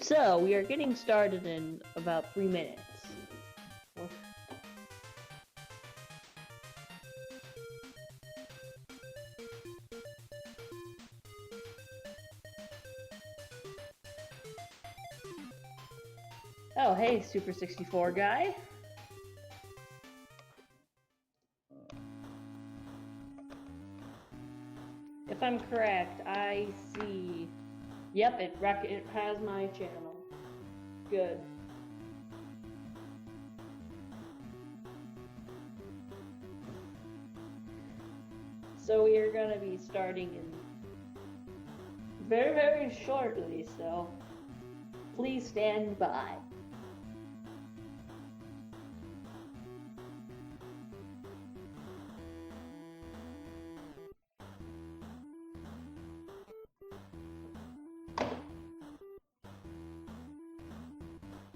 So, we are getting started in about 3 minutes. Oh, hey, Super 64 guy. If I'm correct, I see... Yep, it has my channel. Good. So we are going to be starting in very, very shortly, so please stand by.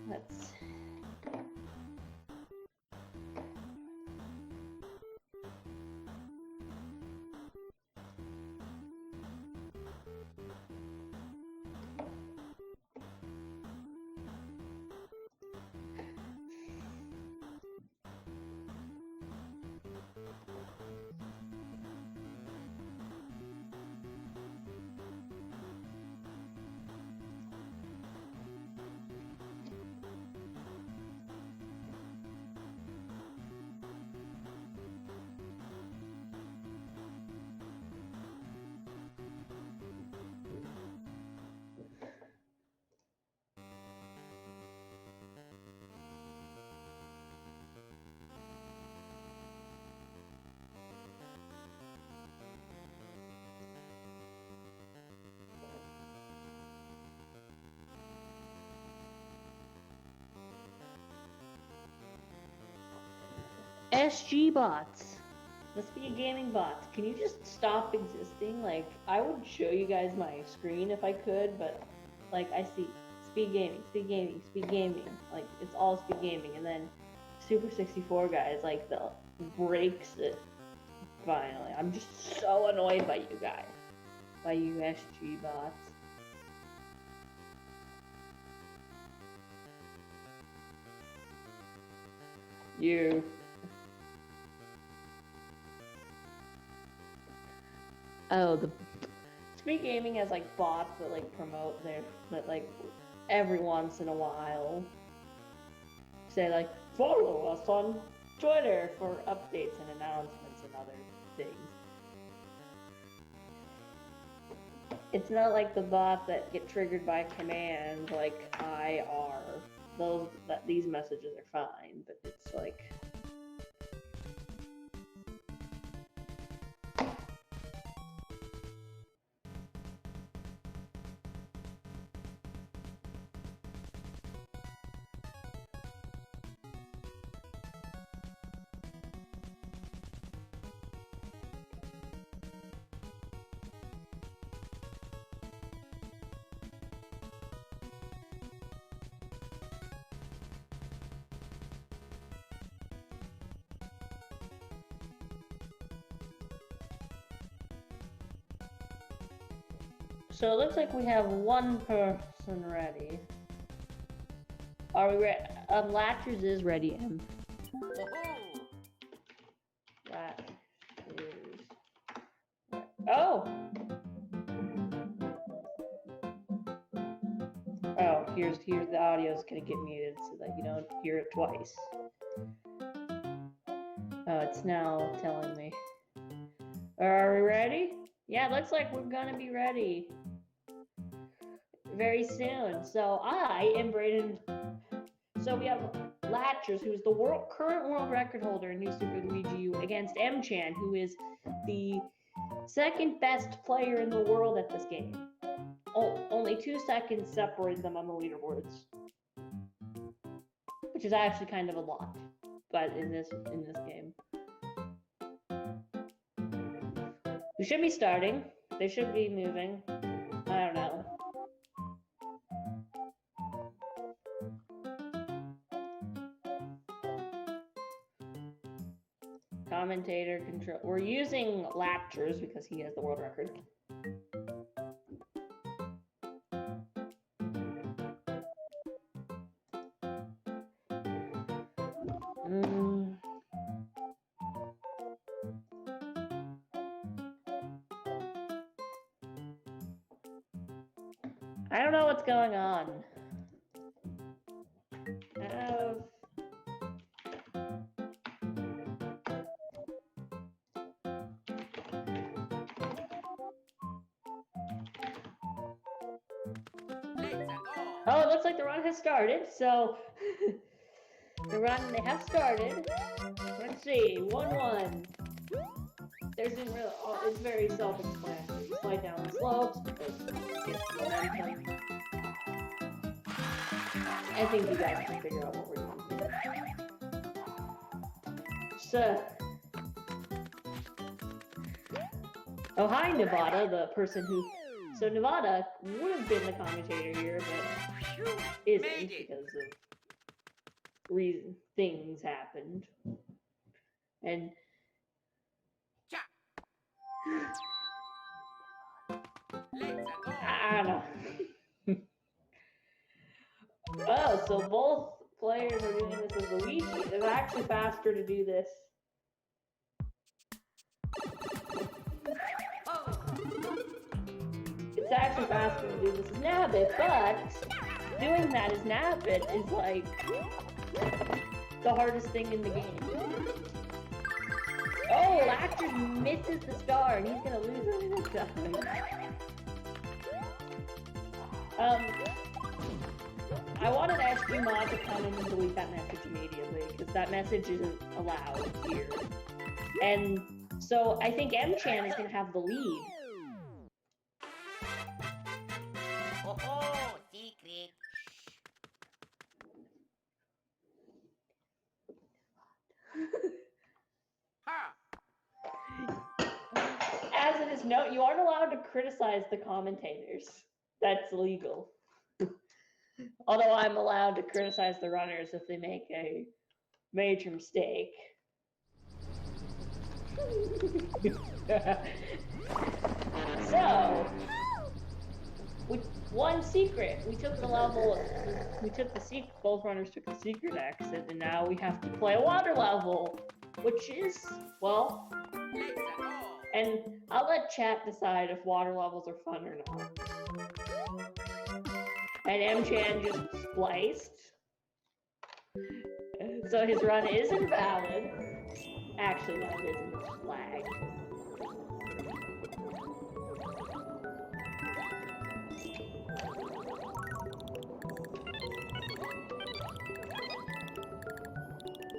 Let's... SG bots. Must be a gaming bot. Can you just stop existing? Like, I would show you guys my screen if I could, but like I see speed gaming, speed gaming, speed gaming. Like it's all speed gaming, and then Super 64 guys like the breaks it. Finally, I'm just so annoyed by you guys, by you SG bots. You. Oh, the Speed Gaming has like bots that like promote that like every once in a while say like follow us on Twitter for updates and announcements and other things. It's not like the bots that get triggered by command like IR. These messages are fine, but it's like so it looks like we have one person ready. Are we ready? Lachurs is ready. Lachurs. Oh! Oh, here's the audio's gonna get muted so that you don't hear it twice. Oh, it's now telling me. Are we ready? Yeah, it looks like we're gonna be ready very soon. So I am Brayden. So we have Lachurs, who is the current world record holder in New Super Luigi U, against Mchan, who is the second best player in the world at this game. Only 2 seconds separate them on the leaderboards, which is actually kind of a lot. But in this game, we should be starting. They should be moving. I don't know. Commentator control. We're using Lachurs because he has the world record. I don't know what's going on. Oh, it looks like the run has started, so the run has started. Let's see, 1-1. There's no real, it's very self-explanatory. Slide down the slopes because it's momentum. I think you guys can figure out what we're doing here. So, oh hi Nevada, the person who. So Nevada would have been the commentator here, but isn't because of things happened. And I don't know. Oh, so both players are doing this as Luigi. It's actually faster to do this. It's actually faster to do this as Nabbit, but doing that as Nabbit is like the hardest thing in the game. Oh, Lachurs misses the star and he's gonna lose it this time. I wanted SG Mod to come in and delete that message immediately because that message isn't allowed here. And so I think Mchan is gonna have the lead. Oh, secret. As it is note, you aren't allowed to criticize the commentators. That's illegal. Although I'm allowed to criticize the runners if they make a major mistake. So, one secret. We took the level. We took the secret. Both runners took the secret exit, and now we have to play a water level, which is, well. And I'll let chat decide if water levels are fun or not. And Mchan just spliced. So his run is invalid. Actually, no, it isn't. It's flag.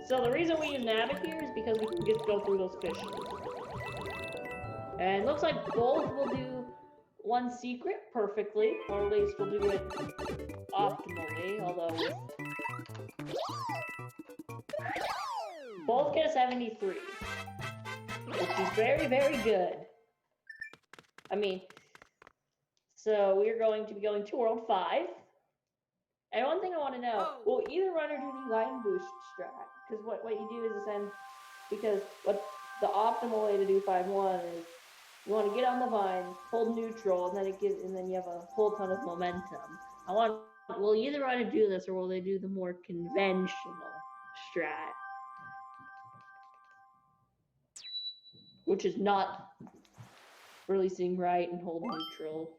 So the reason we use Nabbit here is because we can just go through those fishes. And it looks like both will do one secret perfectly, or at least we'll do it optimally, although both get a 73, which is very, very good. I mean, so we're going to be going to World 5. And one thing I want to know, will either runner do the line boost strat? Because what you do is because what the optimal way to do 5-1 is you want to get on the vine, hold neutral, and then you have a whole ton of momentum. Will either runner do this, or will they do the more conventional strat? Which is not releasing right and hold neutral.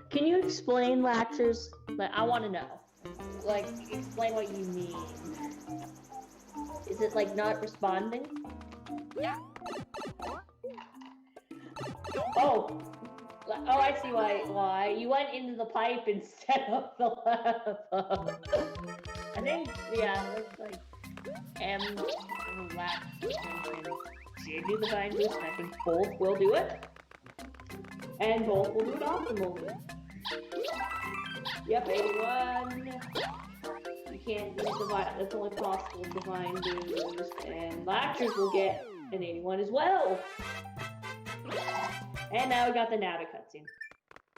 Can you explain, Lachurs? Like, I want to know. Like, explain what you mean. Is it like not responding? Yeah. Oh, I see why. You went into the pipe instead of the lava. I think, yeah, that's like Lachurs did do the vine boost, and I think both will do it. And both will do it optimally. Yep, 81. can't use that's only possible divine boost, and Lachurs will get an 81 as well. And now we got the Nada cutscene.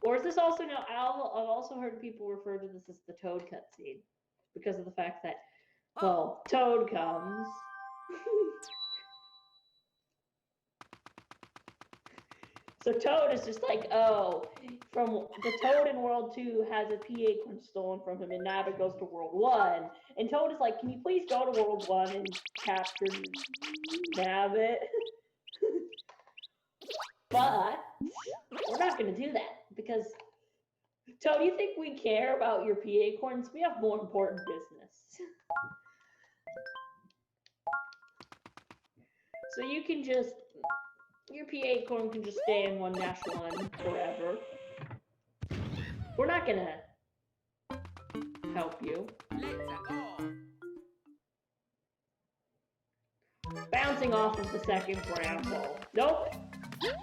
Or is this also, no, I've also heard people refer to this as the Toad cutscene, because of the fact that, well, Toad comes. So Toad is just like, oh, from the Toad in World 2 has a P acorn stolen from him, and Nabbit goes to World 1. And Toad is like, can you please go to World 1 and capture Nabbit? But we're not going to do that, because Toad, you think we care about your P acorns? We have more important business. So you can just, your P acorn can just stay in one dash one forever. We're not gonna help you. Bouncing off of the second bramble. Nope.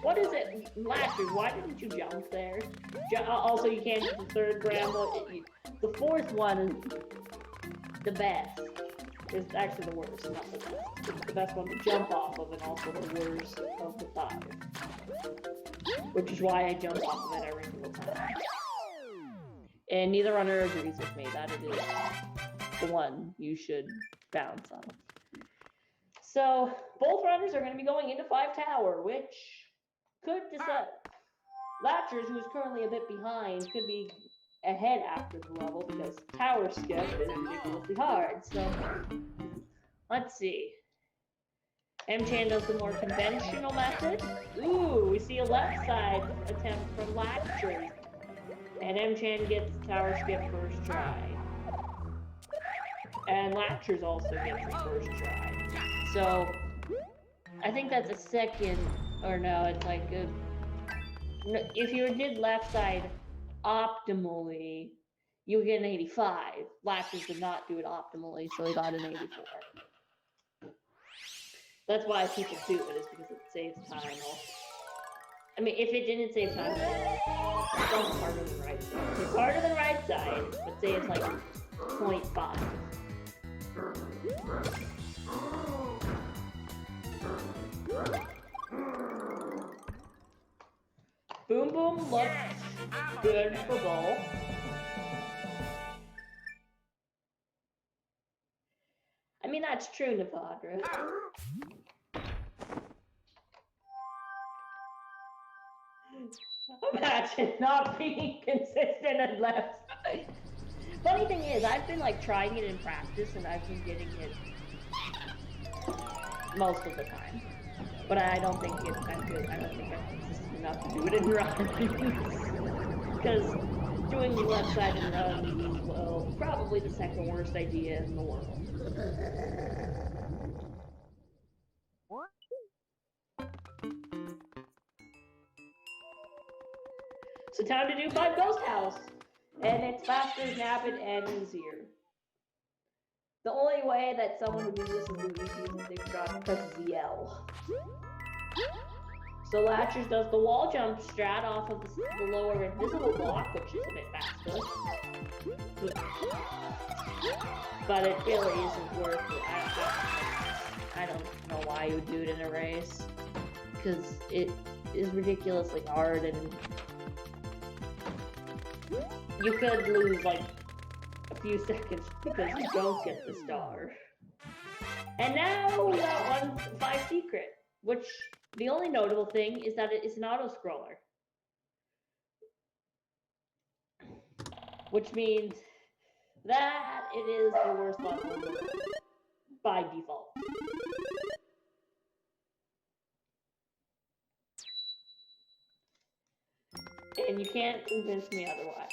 What is it? Lachurs, why didn't you jump there? Also, you can't get the third bramble. The fourth one is the best. It's actually the worst, not the best. It's the best one to jump off of, and also the worst of the 5. Which is why I jump off of it every single time. And neither runner agrees with me that it is the one you should bounce on. So, both runners are going to be going into 5 Tower, which could decide. Lachurs, who is currently a bit behind, could be ahead after the level, because Tower Skip is ridiculously hard. So, let's see. Mchan does the more conventional method. Ooh, we see a left side attempt from Lachurs. And Mchan gets Tower Skip first try. And Lachurs also gets the first try. So, I think that's a second, or no, it's like a, if you did left side optimally, you would get an 85. Lachurs did not do it optimally, so he got an 84. That's why people do it, is because it saves time. I mean, if it didn't save time, it's also harder than right side. It's harder than right side, but saves like 0.5. Boom Boom looks good for both. I mean, that's true, Navadra. Imagine not being consistent at left side. Funny thing is, I've been like trying it in practice, and I've been getting it most of the time. But I don't think I'm good. I don't think I'm consistent enough to do it in runs. Because doing the left side in runs is, well, probably the second worst idea in the world. So time to do 5 Ghost House. And it's faster, rapid, and easier. The only way that someone would do this is Luigi, if they forgot to press ZL. So Lachurs does the wall jump strat off of the lower invisible block, which is a bit faster. But it really isn't worth it. I don't know why you would do it in a race. Because it is ridiculously hard, and you could lose like a few seconds because you don't get the star. And now we got 5 secret, which the only notable thing is that it is an auto-scroller. Which means that it is the worst level by default. And you can't convince me otherwise.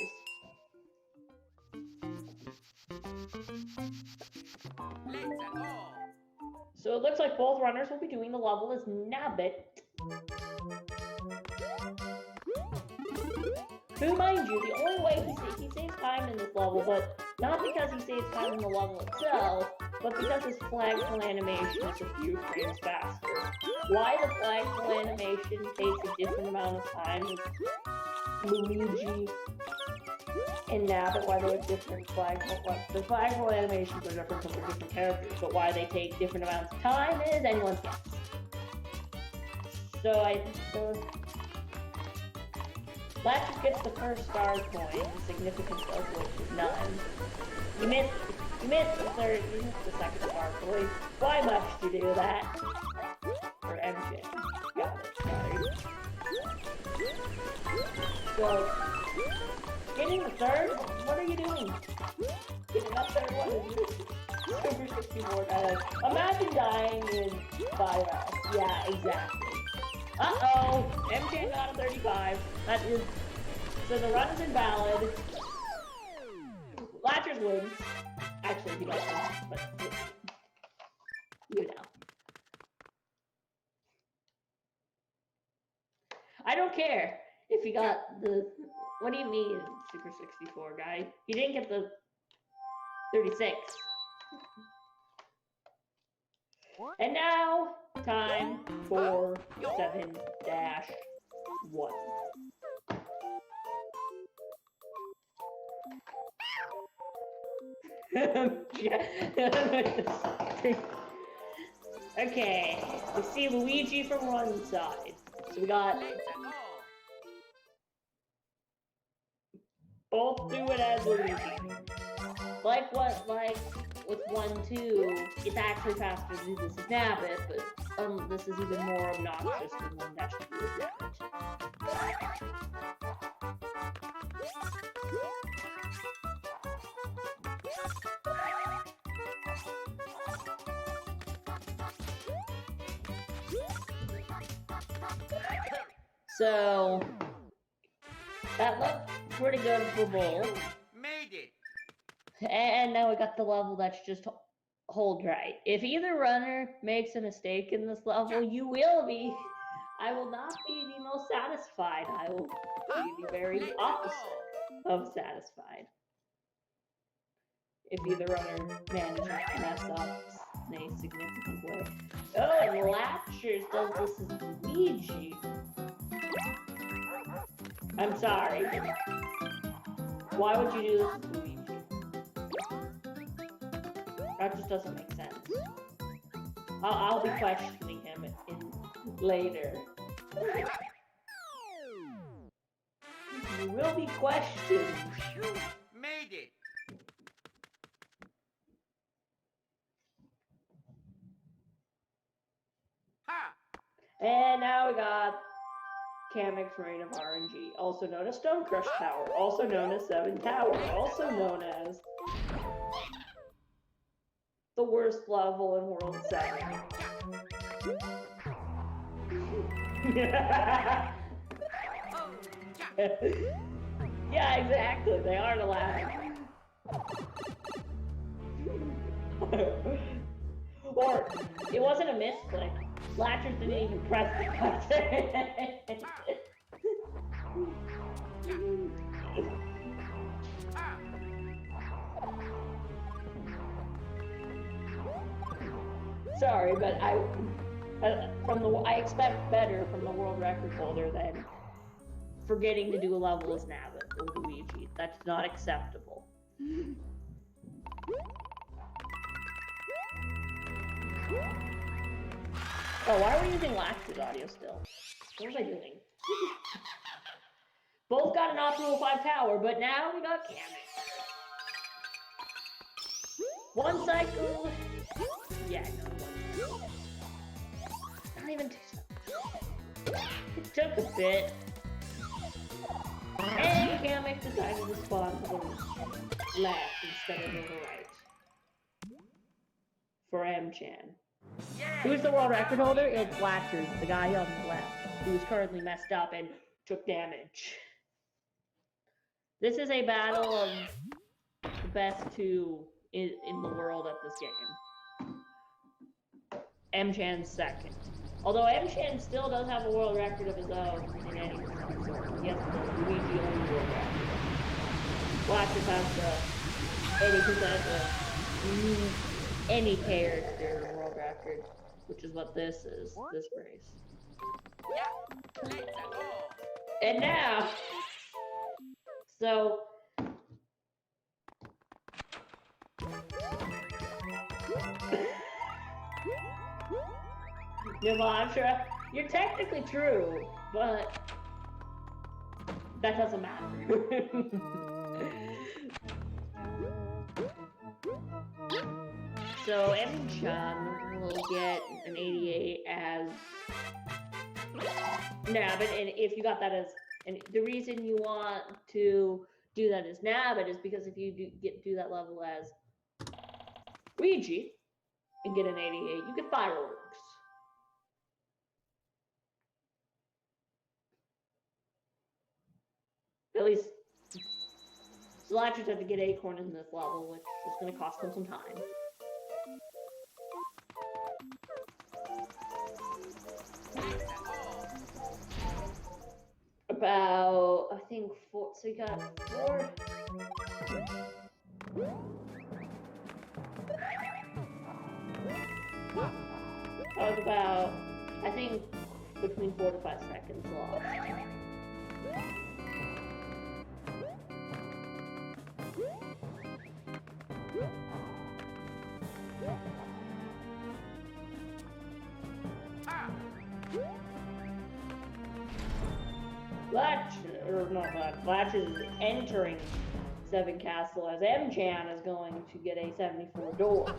So it looks like both runners will be doing the level as Nabbit. Who, mind you, the only way he saves time in this level, but not because he saves time in the level itself, but because his flagpole animation is a few frames faster. Why the flagpole animation takes a different amount of time with Luigi in Nabbit why they have different flagpole. The flagpole animations are different for different characters, but why they take different amounts of time is anyone's guess. So Lachurs gets the first star coin, the significance of which is none. You missed the third, you missed the second star coin. Why must you do that? For MJ. Got it, sorry. So, getting the third? What are you doing? Getting that third one is Super 64 dialogue. Imagine dying in 5S. Yeah, exactly. Uh-oh! MJ got a 35. That is... So the run is invalid. Lachurs wins. Actually, he doesn't, but... You know. I don't care if he got the... What do you mean, Super 64 guy? He didn't get the 36. And now, time for 7-1. Okay, we see Luigi from one side. So we got both do it as Luigi. Like with 1-2, it's actually faster to do this as Nabbit, but this is even more obnoxious than 1-2 with Nabbit. So that looked pretty good for both. Made it. And now we got the level that's just hold right. If either runner makes a mistake in this level, you will be. I will not be the most satisfied. I will be the very opposite of satisfied. If either runner manages to mess up in a significant way. Oh, and Lachurs does this as Luigi. I'm sorry. Why would you do this as Luigi? That just doesn't make sense. I'll be questioning him later. You will be questioned. Made it. Ha! And now we got Kamek's Reign of RNG, also known as Stone Crush Tower, also known as 7 Tower, also known as the worst level in World 7. Yeah, exactly. They aren't allowed. Or, it wasn't a misclick. Lachurs didn't even press the button. Sorry, but I expect better from the world record holder than forgetting to do a level as Nabbit or Luigi. That's not acceptable. Oh, why are we using Lachurs audio still? What was I doing? Both got an optimal 5 tower, but now we got Kamek. One cycle. Yeah, no, one. Not even 2 cycles. It took a bit. And Kamek decided to spawn to the left instead of the right. For Mchan. Who's the world record holder? It's Lachurs, the guy on the left, who is currently messed up and took damage. This is a battle of the best 2 in the world at this game. Mchan's second. Although Mchan still does have a world record of his own in any sort. He has the Luigi only world record. Lachurs has the 80% of any character world record, which is what this is, this race. Yeah, let's go. And now, so Navatra, you're technically true, but that doesn't matter. So Mchan will get an 88 as Nabbit, and if you got that as, and the reason you want to do that as Nabbit is because if you do that level as Luigi and get an 88, you get fireworks. At least, so Lachurs have to get Acorn in this level, which is going to cost them some time. About, I think, 4, so you got 4. That was about, I think, between 4 to 5 seconds lost. Lachurs is entering 7 Castle as Mchan is going to get a 74 door.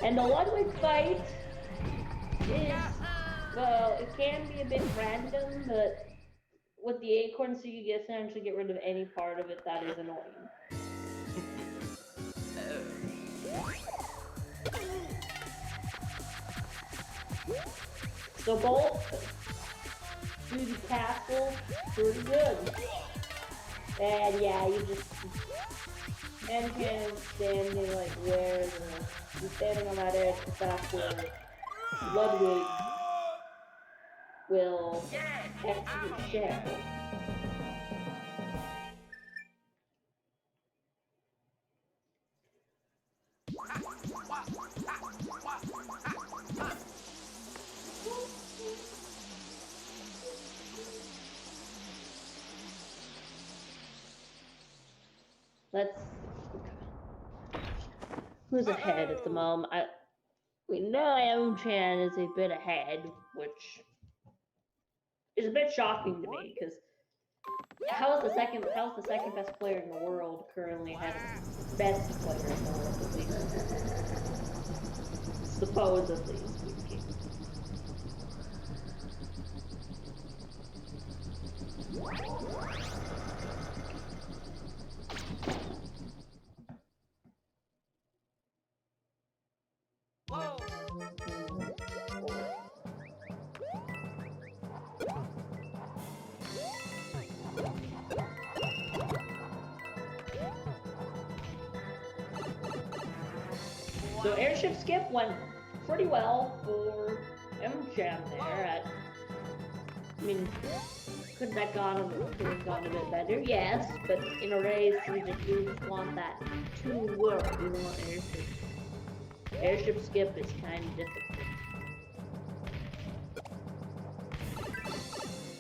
And the Ludwig fight is, well, it can be a bit random, but with the acorn, so you essentially get rid of any part of it that is annoying. So both do the castle pretty good. And yeah, you just Mchan is standing like where you're standing on that edge, that's where Ludwig will execute Shell. Who's ahead at the moment? We know Mchan is a bit ahead, which is a bit shocking to me because how is the second best player in the world currently ahead of the best player in the world, at least supposedly speaking. So airship skip went pretty well for Mchan there. I mean, could have gone a bit better, yes, but in a race we just want that 2 world. We want airship. Airship skip is kind of difficult.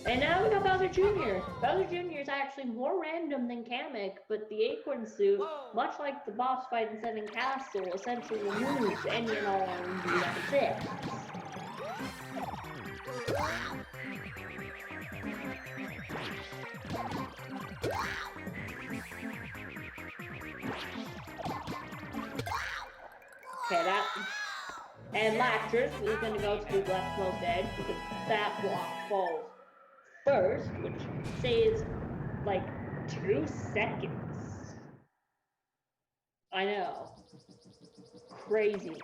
And now we got Bowser Jr. Bowser Jr. is actually more random than Kamek, but the Acorn Suit, much like the boss fight in 7 Castle, essentially removes any and all RNG that exists. Okay, that... And Lachurs is going to go to the leftmost edge because that block falls first, which saves like 2 seconds. I know. Craziness.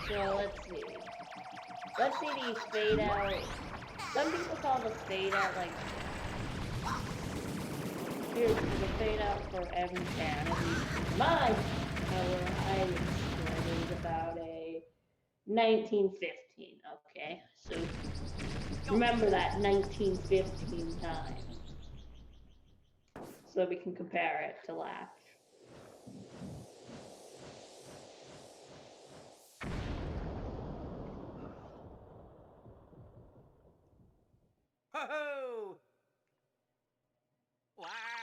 So let's see. Let's see these fade out. Some people call the fade out like. Here's the fade out for Mchan. At least my color I is about a 1915. Okay, so remember that 1915 time, so we can compare it to Latch. Ho ho! Wow!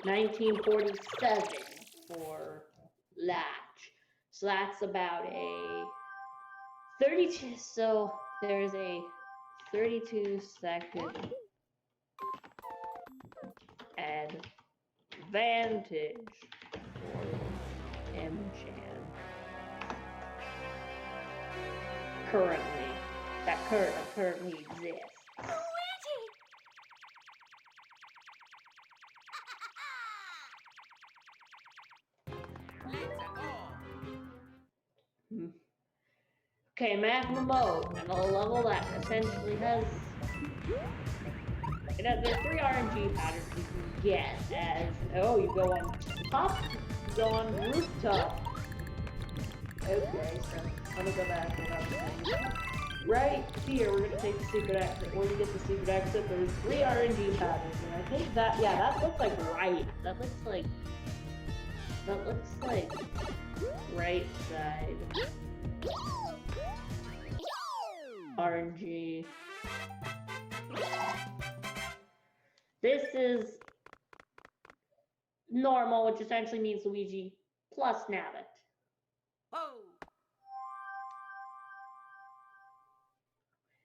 1947 for Latch. So that's about a 32. So there's a 32-second advantage for Mchan. Currently, that currently exists. Luigi! Let's go. Okay, magma mode, and a level that essentially has. There's 3 RNG patterns you can get as. Oh, you go on top, you go on rooftop. Okay, so let me go back to what I was saying. Right here, we're gonna take the secret exit. Where we get the secret exit, there's 3 RNG patterns, and I think that, yeah, that looks like right. That looks like right side. RNG. This is normal, which essentially means Luigi plus Nabbit. Whoa.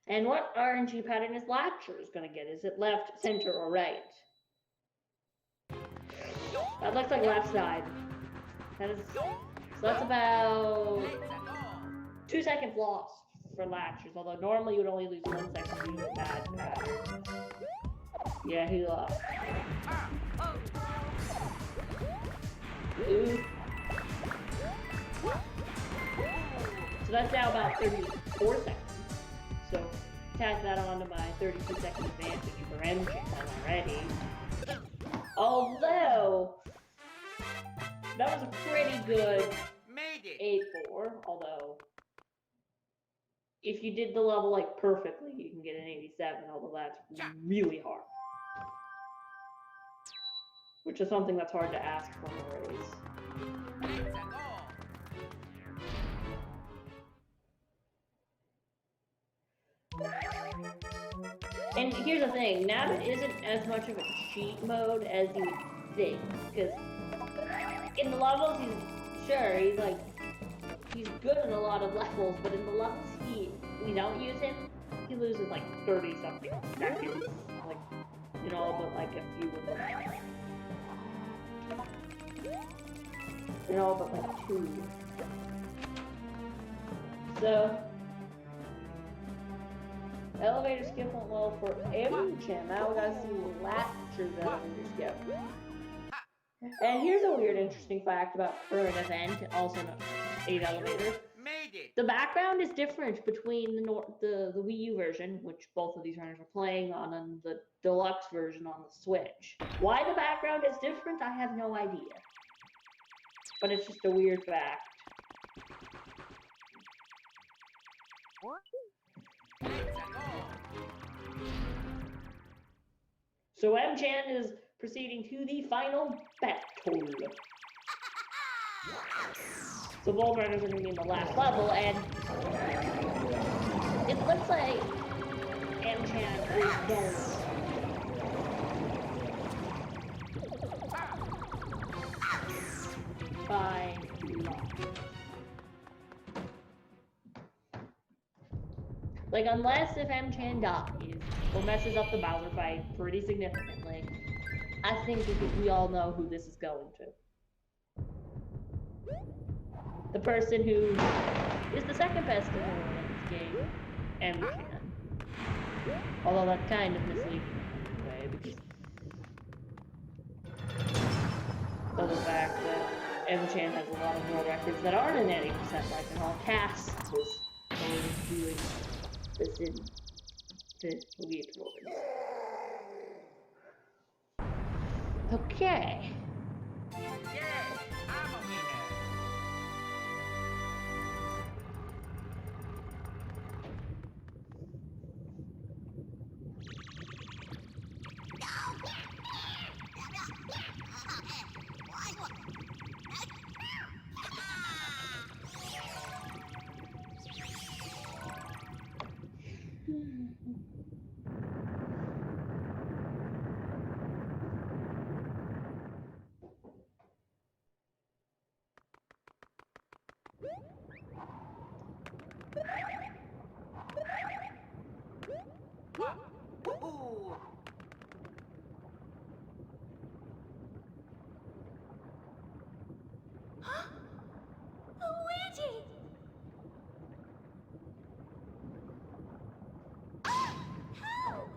And what RNG pattern is Lachurs gonna get? Is it left, center, or right? That looks like left side. That is, so that's about Let's go. 2 seconds lost for Lachurs, although normally you would only lose 1 second due to a bad pattern. Yeah, he lost. Ha. Oh. Ooh. So that's now about 34 seconds. So tack that on to my 32-second advantage for Mchan already. Although, that was a pretty good Made it. 8-4, although if you did the level like perfectly, you can get an 87, although that's really hard. Which is something that's hard to ask from a race. Let's go. And here's the thing, Nabbit isn't as much of a cheat mode as you would think, because in the levels he's good in a lot of levels, but in the levels we don't use him, he loses like 30 something seconds, like, you know, but like a few of them. You know, but like 2. So elevator skip went well for Mchan. Now we gotta see Lachurs elevator skip. And here's a weird, interesting fact about current event, also known as 8 elevator. Made it. The background is different between the Wii U version, which both of these runners are playing on, and the deluxe version on the Switch. Why the background is different, I have no idea. But it's just a weird fact. So Mchan is proceeding to the final battle. So Bull Runners are going to be in the last level, and it looks like Mchan is going by luck. Like, unless if Mchan dies or messes up the Bowser fight pretty significantly, I think we all know who this is going to. The person who is the second best in the world in this game, Mchan. Although that's kind of misleading anyway, because of the fact that Mchan has a lot of world records that aren't in 80%, like in all casts was doing this in the Elite World. Okay. Yeah, I'm a winner. What? Ooh. Luigi! Help!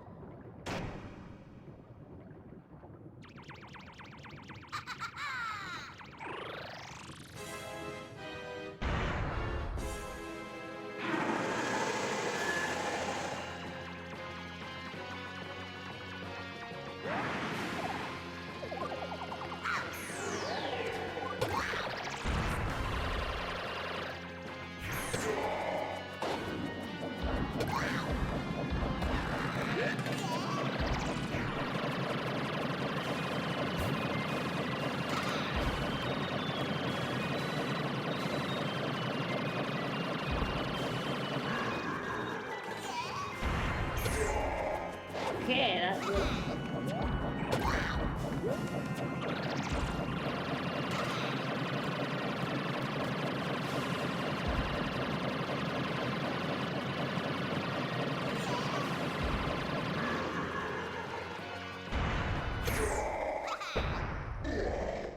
Okay, that's it.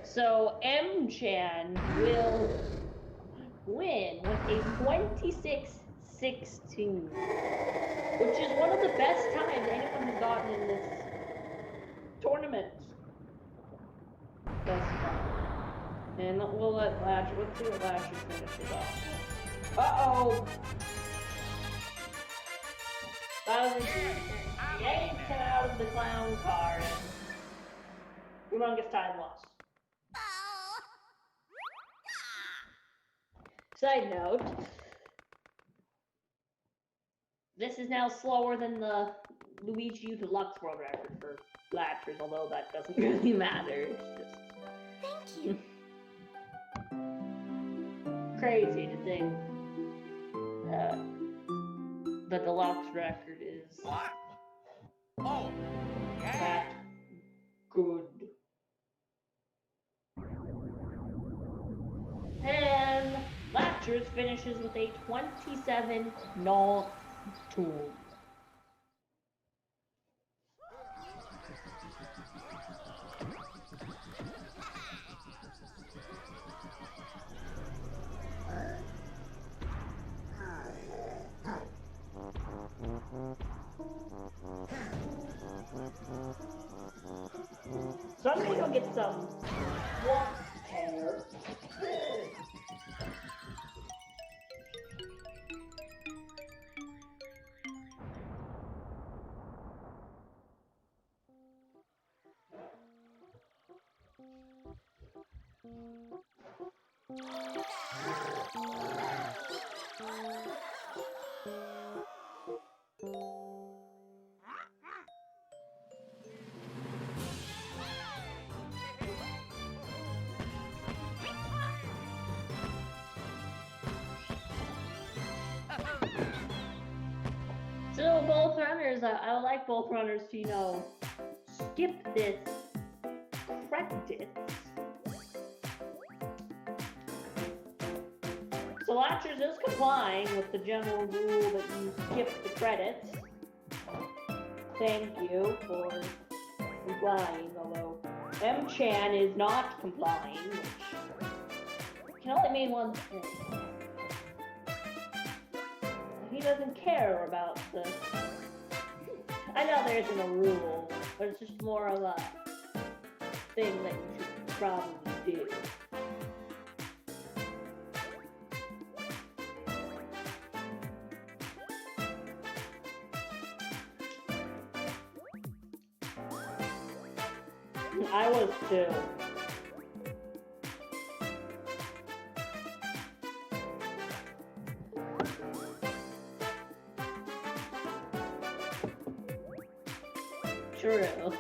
So Mchan will win with a 26-16, which is one of the best times anyone has gotten in this tournament thus far. And we'll let Lachurs, let's see what Lachurs finishes off. Uh-oh! Bowser yanks him out of the clown car and humongous time loss. Side note, this is now slower than the Luigi Deluxe World Record for Lachurs, although that doesn't really matter. It's just Thank you. crazy to think that the Deluxe record is What? Oh, yeah. that good. And Lachurs finishes with a 27-0-2. So I'm gonna go get some water. So both runners, I would like both runners to, you know, skip this credits. So Lachurs is complying with the general rule that you skip the credits. Thank you for complying, although Mchan is not complying, which can only mean one thing. He doesn't care about the... I know there isn't a rule, but it's just more of a thing that you should probably do. I was too. True.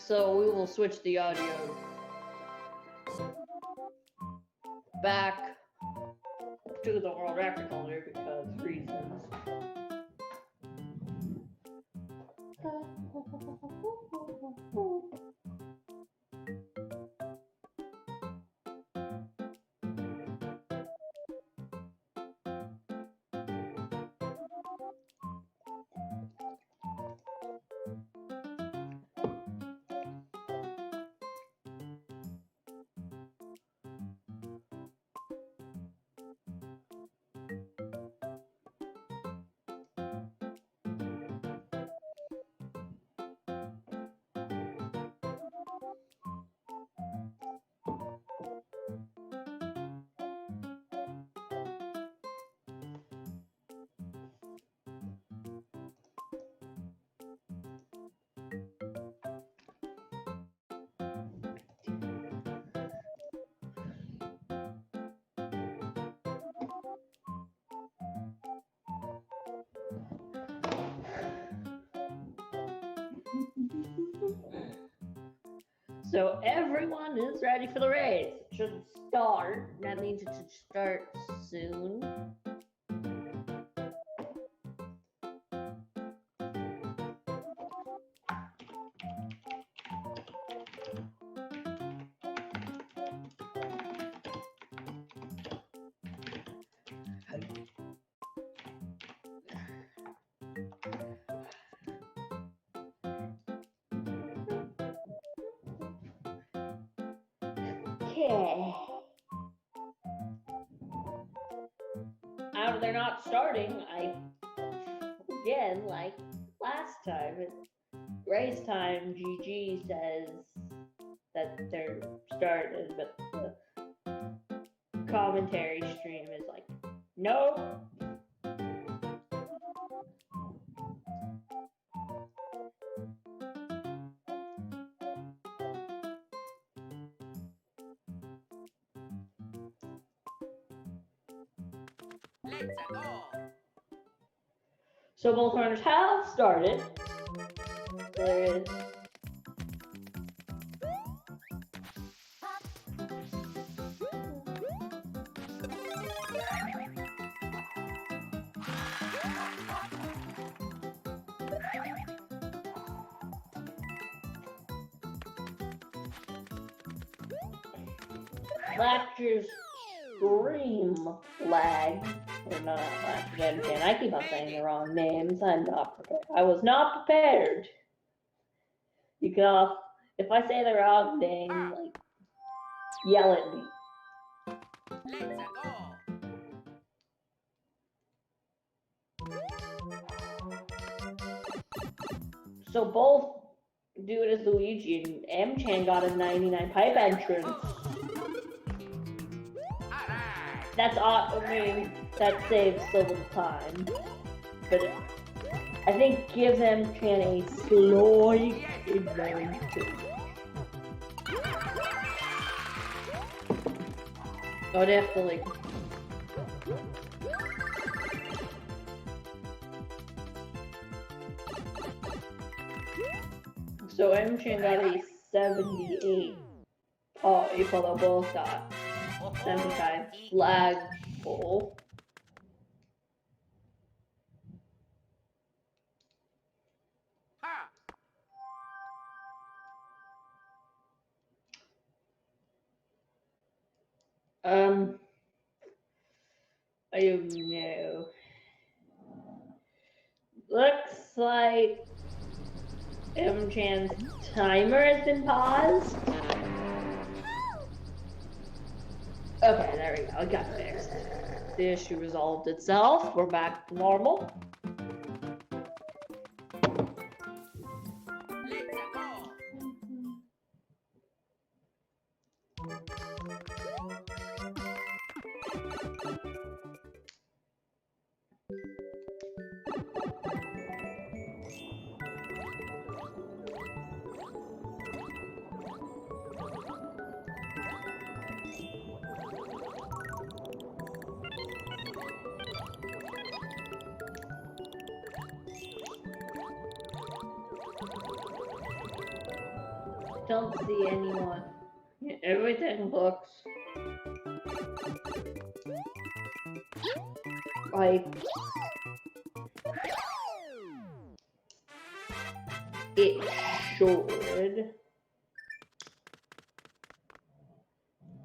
So we will switch the audio back to the world record holder because reasons. So everyone is ready for the race. It should start. That means it should start soon. Okay. They're not starting. Again, like last time, race time. GG says that they're started, but the commentary stream is like, no. Let's go. So both runners have started. There is Lachurs stream lag. Or not Lachurs, again. I keep on saying the wrong names. I'm not prepared. I was not prepared. You can all, if I say the wrong thing, like, yell at me. Let's go. So both do it as Luigi and Mchan got a 99 pipe entrance. Alright. That's I mean, that saves a little time. But I think gives Mchan a slight advantage. I would have to like so Mchan got a 78. Oh, although both got 75 flagpole. Ha. I don't know. Looks like Mchan's timer has been paused. Okay, there we go. It got fixed. The issue resolved itself. We're back to normal. Let's go. don't see anyone. Everything looks like it should.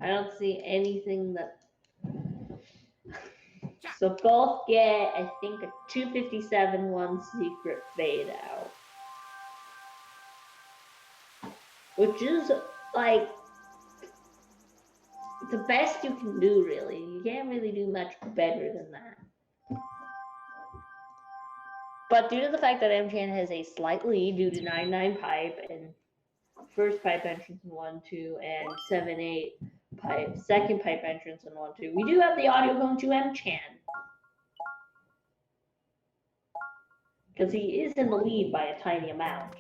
I don't see anything that. So both get, I think, a 257 one secret fade out. Which is like the best you can do, really. You can't really do much better than that. But due to the fact that Mchan has a slight lead due to 9-9 pipe and first pipe entrance in 1-2 and 7-8 pipe, second pipe entrance in 1-2, we do have the audio going to Mchan. Because he is in the lead by a tiny amount.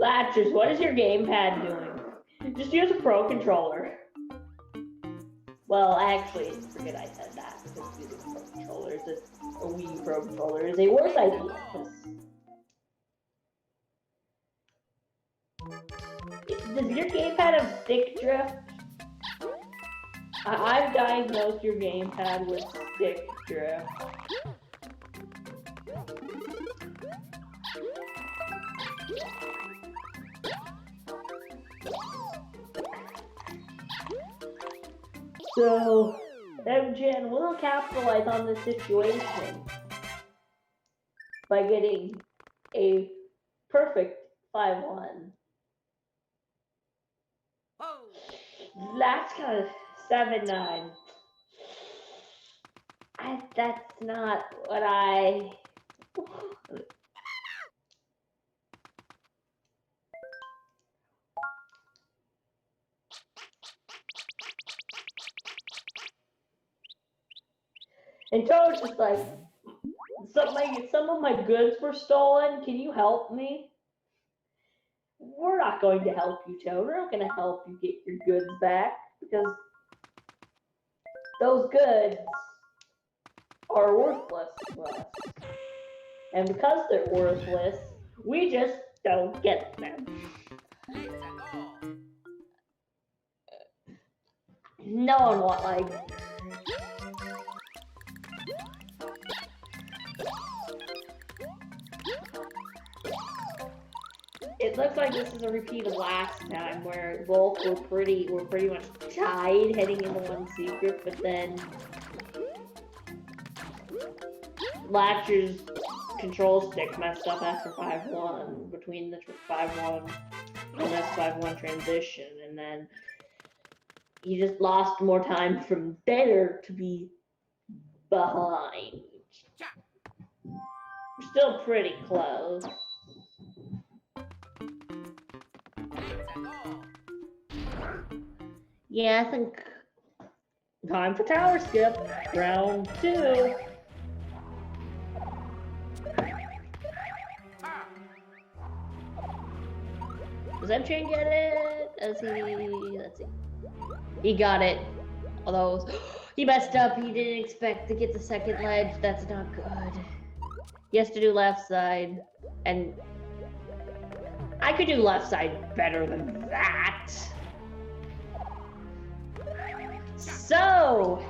Lachurs, what is your gamepad doing? Just use a pro controller. Well, actually, forget I said that, because using a pro controller is a Wii pro controller is a worse idea. Does your gamepad have stick drift? I've diagnosed your gamepad with stick drift. So, Mchan will capitalize on this situation by getting a perfect 5-1. That's kind of 7-9. That's not what I. And Toad's just like, some of my goods were stolen. Can you help me? We're not going to help you, Toad. We're not going to help you get your goods back because those goods are worthless to us. And because they're worthless, we just don't get them. No one wants like. It looks like this is a repeat of last time where both were pretty much tied heading into one secret, but then Lachurs' control stick messed up after 5-1 between the 5-1 and this 5-1 transition, and then he just lost more time from there to be behind. We're still pretty close. Yeah, I think time for tower skip. Round 2. Does Mchan get it? Let's see. He got it. Although he messed up. He didn't expect to get the second ledge. That's not good. He has to do left side. And I could do left side better than that. So,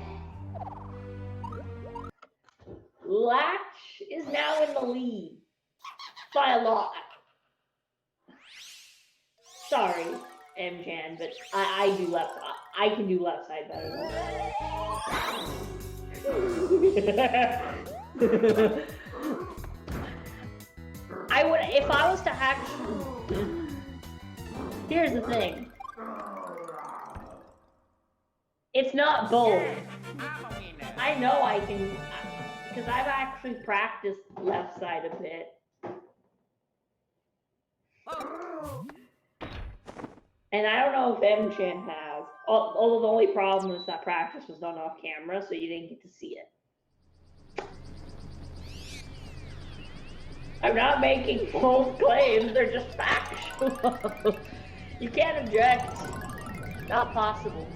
Latch is now in the lead by a lot. Sorry, Mchan, but I do left. I can do left side better than that. I would if I was to actually. Here's the thing. It's not both. I know I can, because I've actually practiced left side a bit. And I don't know if Mchan has. Although the only problem is that practice was done off camera, so you didn't get to see it. I'm not making false claims, they're just factual. You can't object. Not possible.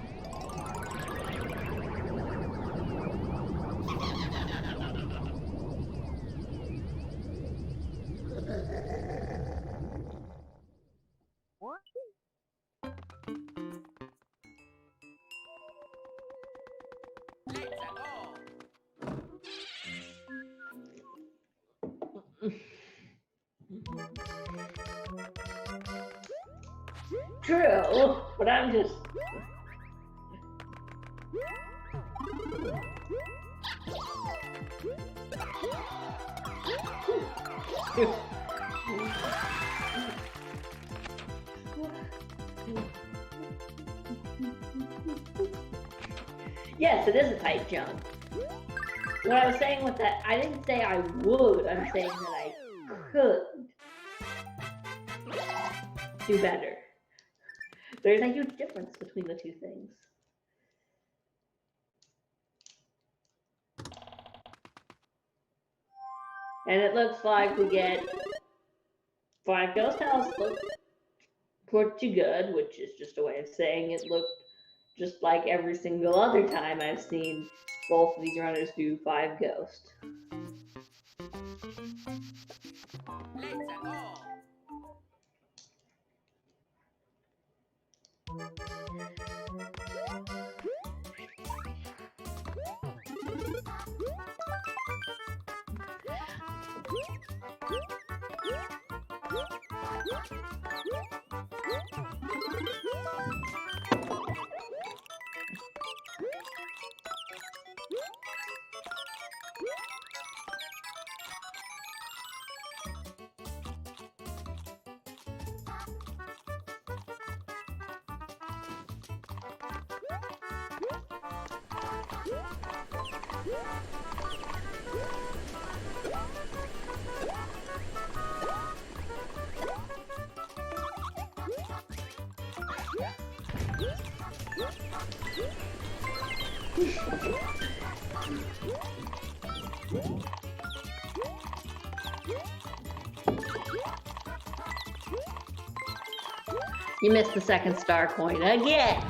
True, but I'm just... Yes, it is a tight jump. What I was saying with that, I didn't say I would, I'm saying that I could do better. There's a huge difference between the two things. And it looks like we get 5 ghost house. Look pretty good, which is just a way of saying it looked just like every single other time I've seen both of these runners do 5 ghost. Let's go. You missed the second star coin again.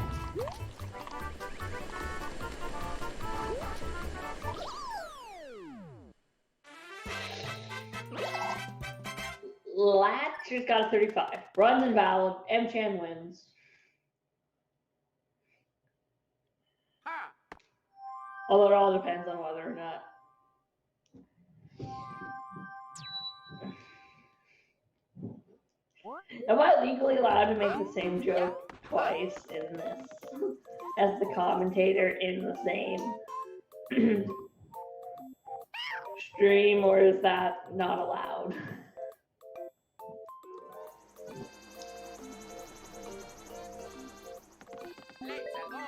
Lachurs got a 35. Runs invalid. Mchan wins. Ha! Although it all depends on whether or not. Am I legally allowed to make the same joke twice in this as the commentator in the same stream, or is that not allowed? Let's go.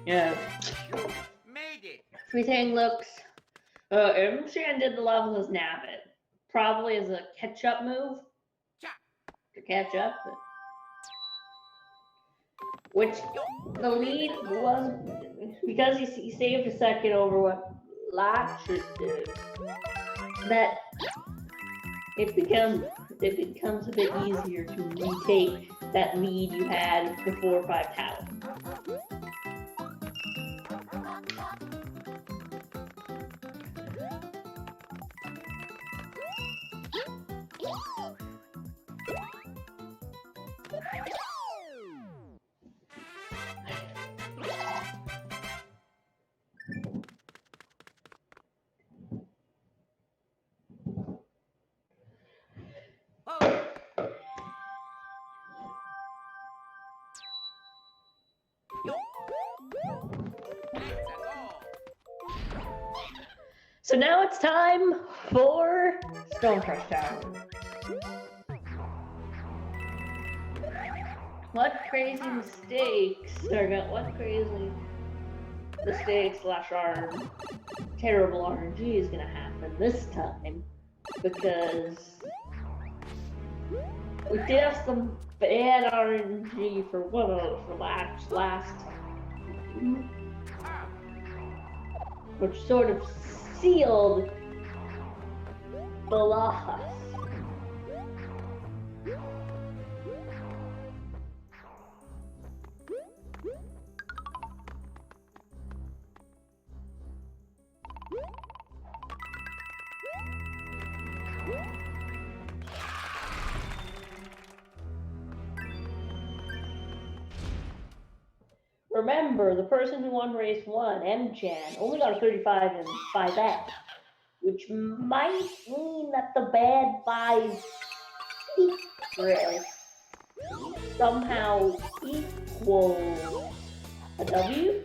Yeah. Made it. Everything looks. Mchan did the level as Nabbit. Probably as a catch-up move. To catch up. Which the lead was. Because he saved a second over what Lachurs did. That it becomes a bit easier to retake that lead you had before 5 towers. So now it's time for Stone Crush Tower. What crazy mistakes slash our terrible RNG is gonna happen this time, because we did have some bad RNG for last time, which sort of sealed the loss. Remember, the person who won race 1, Mchan, only got a 35 in 5X, which might mean that the bad 5 secret somehow equals a W.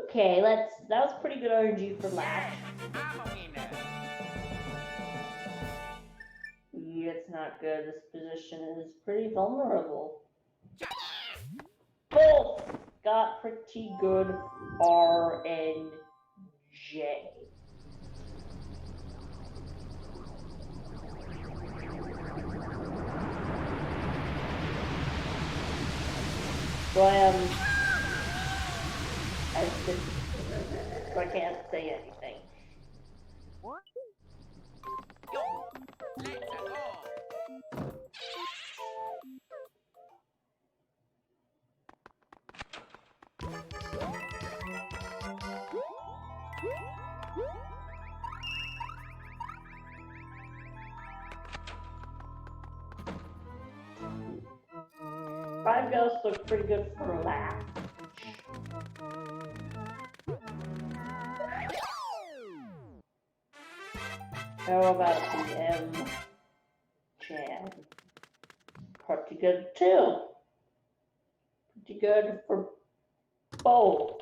Okay, that was pretty good RNG for Lach. I'm a winner. It's not good. This position is pretty vulnerable. Both got pretty good RNG. So I can't say anything. Yo, let's go. Five Ghosts looks pretty good for Lach. How about the Mchan? Pretty good too. Pretty good for both.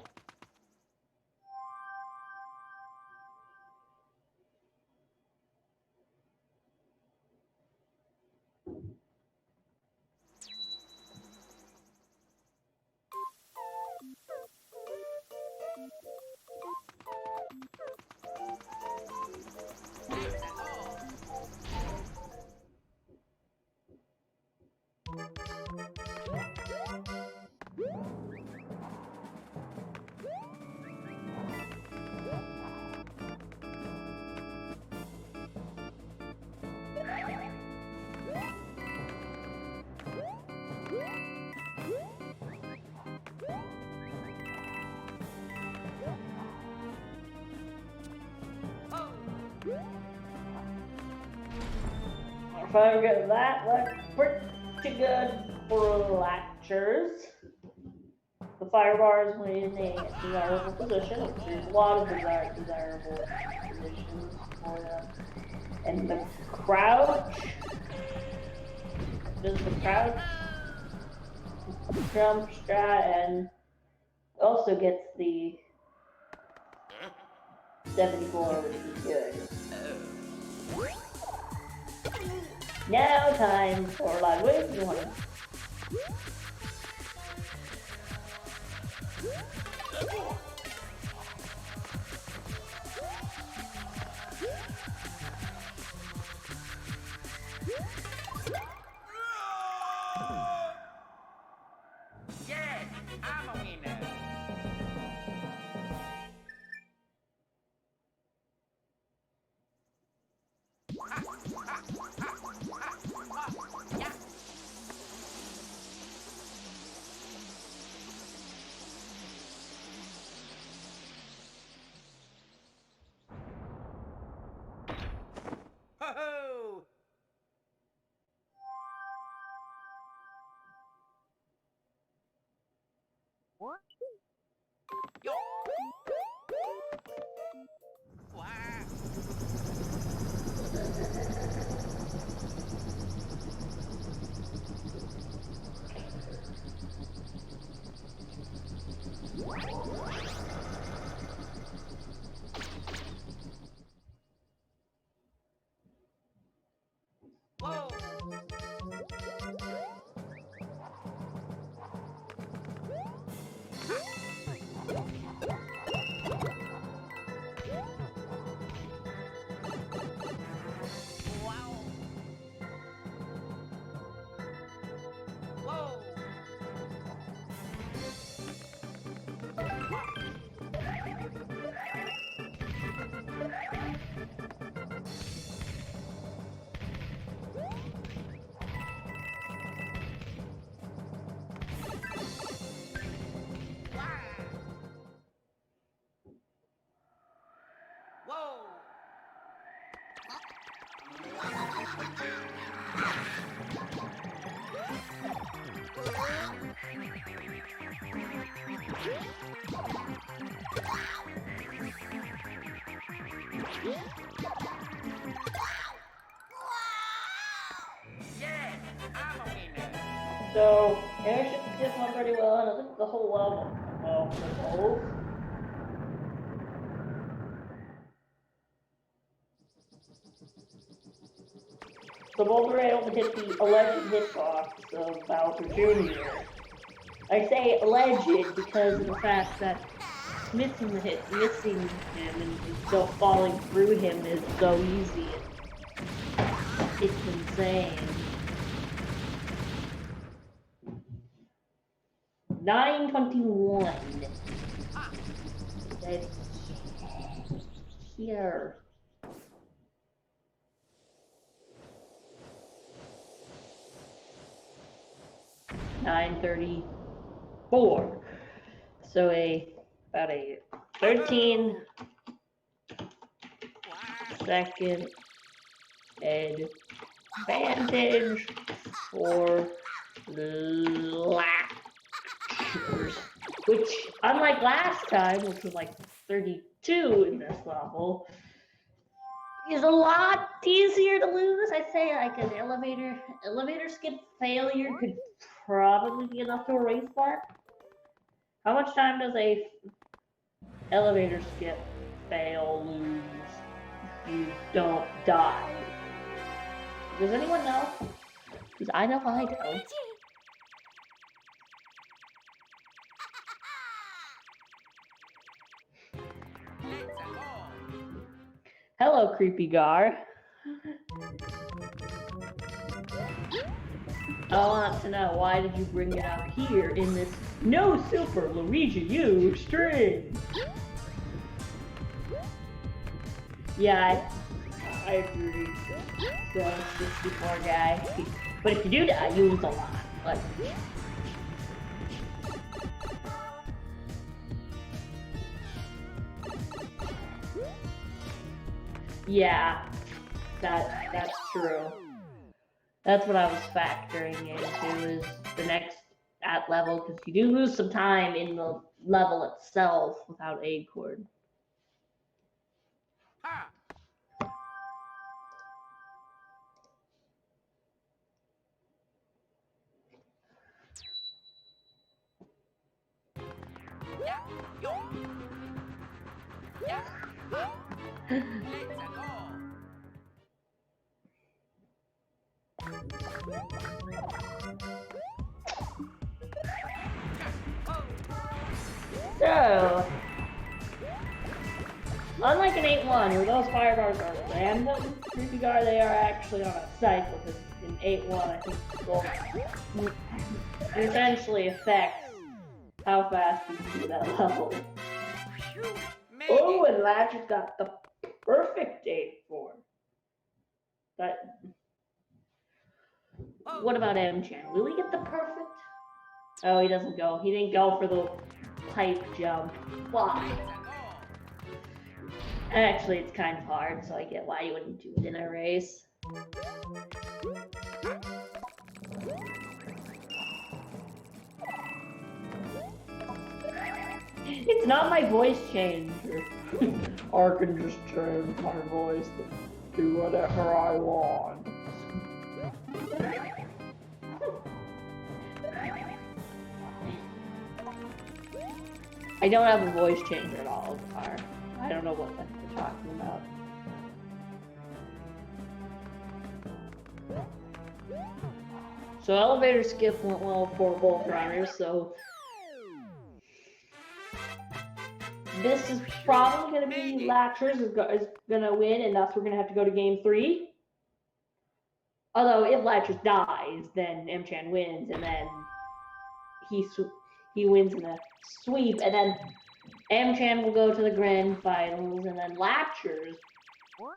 If I get that, that's pretty good for Lachurs. The fire bars were in a desirable position, which there's a lot of desirable positions for them. And the crouch, does the crouch jump strat and also gets the 74, which is good. Now time for live wave. You want to? Yes, I'm a winner. Whoa! Wow! Whoa! Whoa! Yeah, I'm a winner. So, airship did one pretty well, and I think the whole level. Well, the whole. So both were able to hit the alleged hitbox of Bowser Jr. I say alleged because of the fact that missing him and still falling through him is so easy. It's insane. 9:21. That's here. $9:34. So about a 13-second advantage for Lachurs, which, unlike last time, which was like 32 in this level, is a lot easier to lose. I'd say like an elevator skip failure could probably be enough to erase that. How much time does a elevator skip fail lose if you don't die? Does anyone know? Because I know I don't. Luigi! Let's go. Hello, creepy Gar. I want to know, why did you bring it out here in this no super Luigi U string? Yeah, I agree. So it's 64 guy. But if you do die, you lose a lot. Like, yeah, that's true. That's what I was factoring into, is the next at level, because you do lose some time in the level itself without aid cord. Ha! Yeah, yo. Yeah, ha. Let's go. So, unlike an 8-1, where those fire bars are random, creepy Gar, they are actually on a cycle. Because in 8-1, I think it essentially affects how fast you can do that level. Phew, made Oh, it. and Lachurs got the perfect 8-4. But Oh, what about Mchan? Will he get the perfect? Oh, he doesn't go. He didn't go for the pipe jump. Why? let's go. Actually, it's kind of hard, so I get why you wouldn't do it in a race. It's not my voice changer. I can just change my voice to do whatever I want. I don't have a voice changer at all, Gar. I don't know what you're talking about. So elevator skip went well for both runners, so this is probably going to be Lachurs is going to win, and thus we're going to have to go to game 3. Although if Lachurs dies, then Mchan wins, and then he wins in a sweep, and then Mchan will go to the grand finals, and then Lachurs.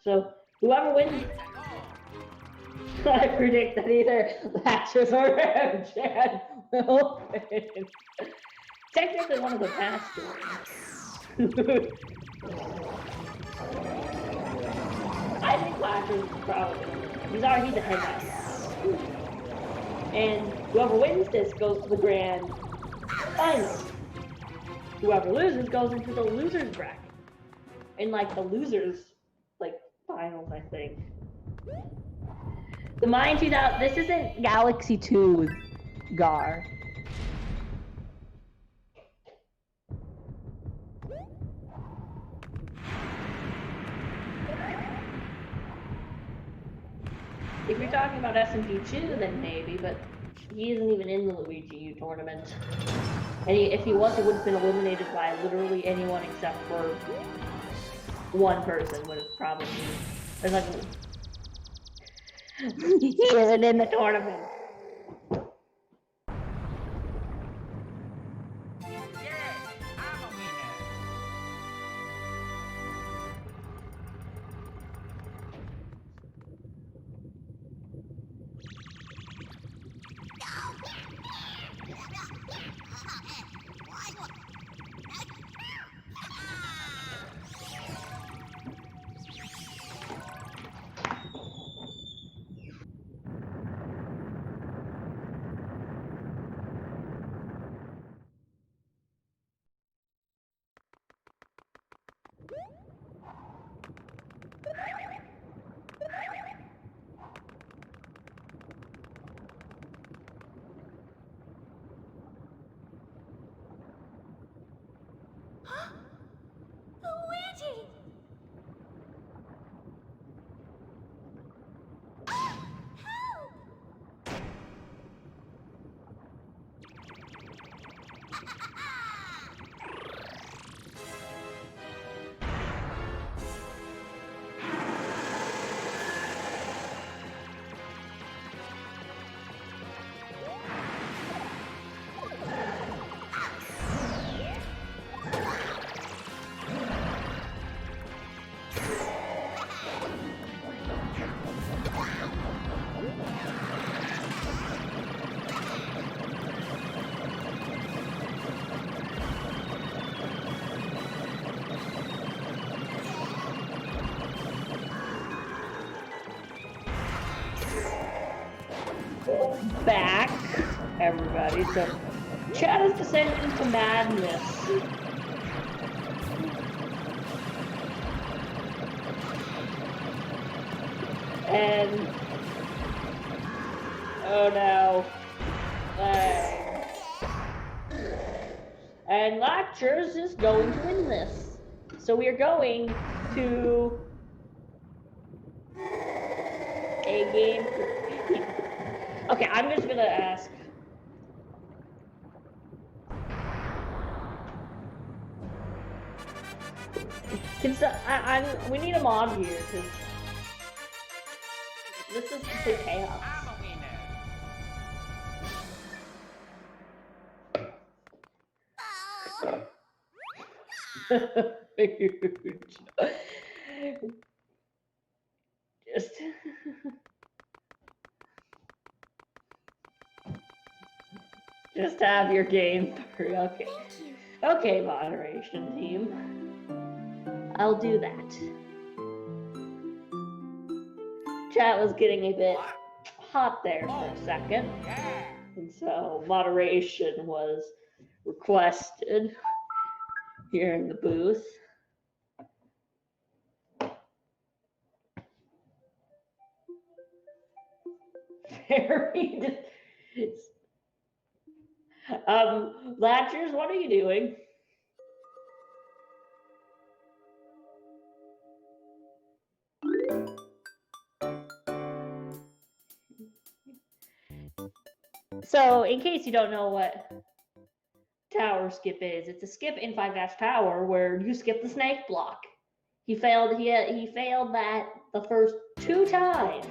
So whoever wins, I predict that either Lachurs or Mchan will win. Technically one of the past ones. I think Lachurs is probably gonna win. He's the head guy. And whoever wins this goes to the grand finals. Whoever loses goes into the losers bracket. In like the losers finals, I think. The mind you now, this isn't Galaxy 2 Gar. If you're talking about SMP2, then maybe, but he isn't even in the Luigi U tournament. And if he was, he would have been eliminated by literally anyone except for one person would have probably. There's like he isn't in the tournament. Luigi! Back, everybody. So, Chad has descended into madness. And oh no, and Lachurs is going to win this. So we are going to a game. Okay, I'm just gonna ask. We need a mod here because this is complete chaos. Huge. Just have your game through. Okay. Okay, moderation team. I'll do that. Chat was getting a bit hot there for a second. And so moderation was requested here in the booth. Very Lachurs, what are you doing? So, in case you don't know what tower skip is, it's a skip in 5 Tower where you skip the snake block. He failed. He failed that the first 2 times.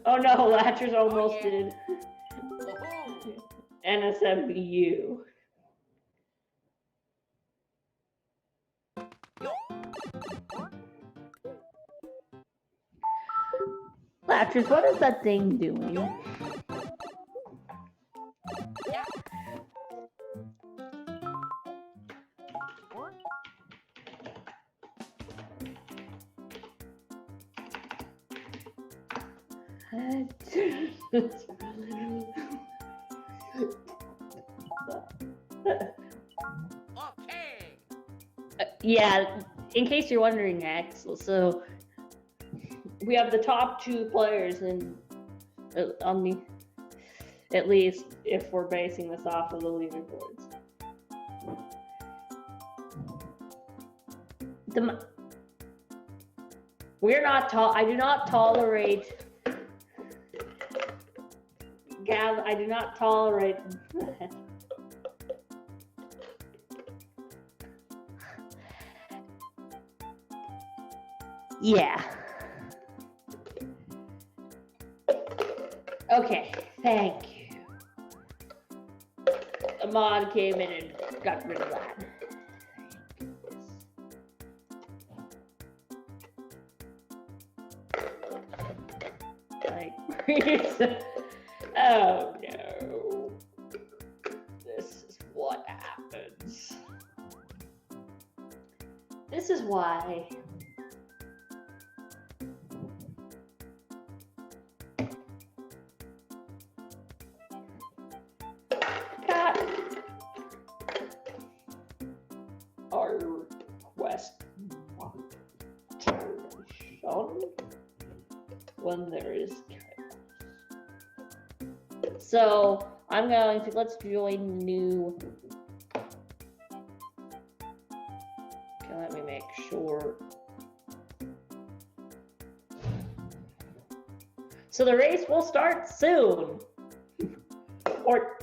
Oh no, Lachurs almost did NSMBU. Lachurs, what is that thing doing? Okay. Yeah, in case you're wondering, Axel, so we have the top 2 players in on the, at least if we're basing this off of the leaderboards. We're not I do not tolerate. Gav, I do not tolerate. Yeah. Okay, thank you. A mod came in and got rid of that. Like, oh no. This is what happens. This is why. Our request shown when there is chaos. So I'm going to, let's join new. Okay, let me make sure. So the race will start soon. Or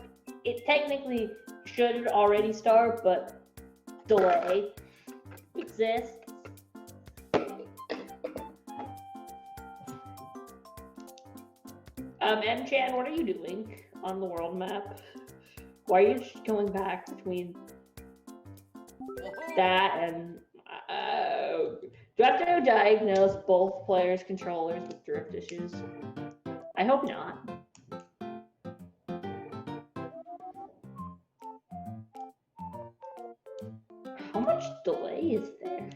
it technically should already start, but delay exists. Mchan, what are you doing on the world map? Why are you just going back between that and do I have to diagnose both players' controllers with drift issues? I hope not. How much delay is there?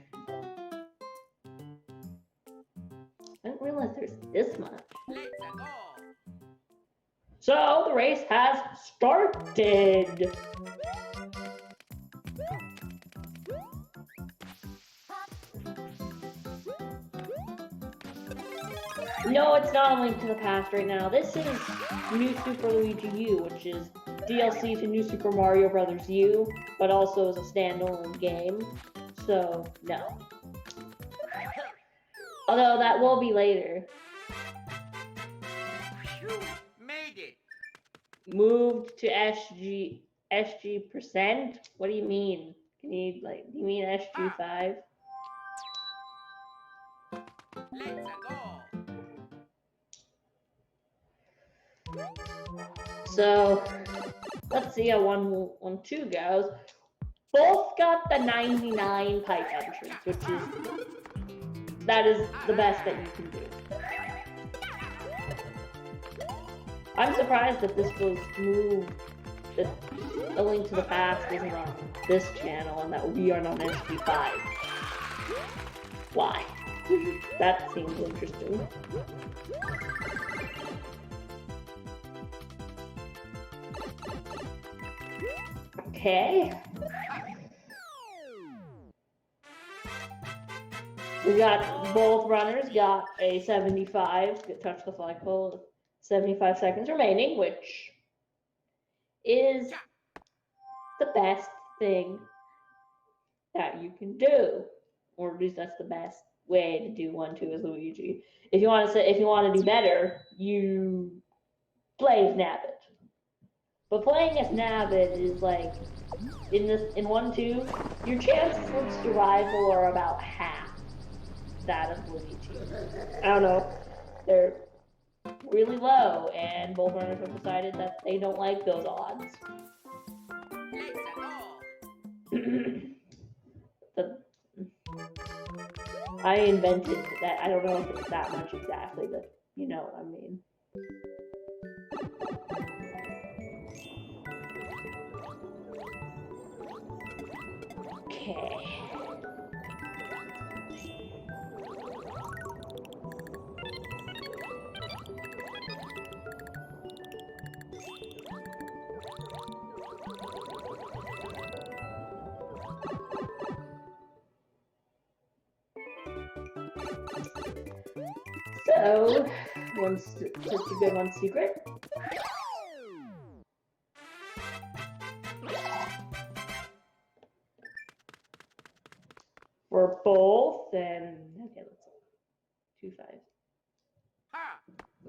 I didn't realize there's this much. Let's go. So the race has started. No, it's not a Link to the Past right now. This is New Super Luigi U, which is DLC to New Super Mario Bros. U, but also is a standalone game. So, no. Although that will be later. Made it. Moved to SG%? What do you mean? Do you mean SG5? Let's go. So, let's see how 1-2 goes. Both got the 99 pipe entrance, that is the best that you can do. I'm surprised that this was moved, that A Link to the Past isn't on this channel and that we aren't on SG5. Why? That seems interesting. Okay. We got both runners got a 75, touch the flagpole, 75 seconds remaining, which is the best thing that you can do. or at least that's the best way to do 1-2 as Luigi. If you want to do better, you play as Nabbit. But playing as Nabbit is like in 1-2, your chances of survival are about half that of Luigi. I don't know. They're really low, and both runners have decided that they don't like those odds. I invented that. I don't know if it's that much exactly, but you know what I mean. Okay. So, such a good one secret. For both, and okay, let's see. 2 5.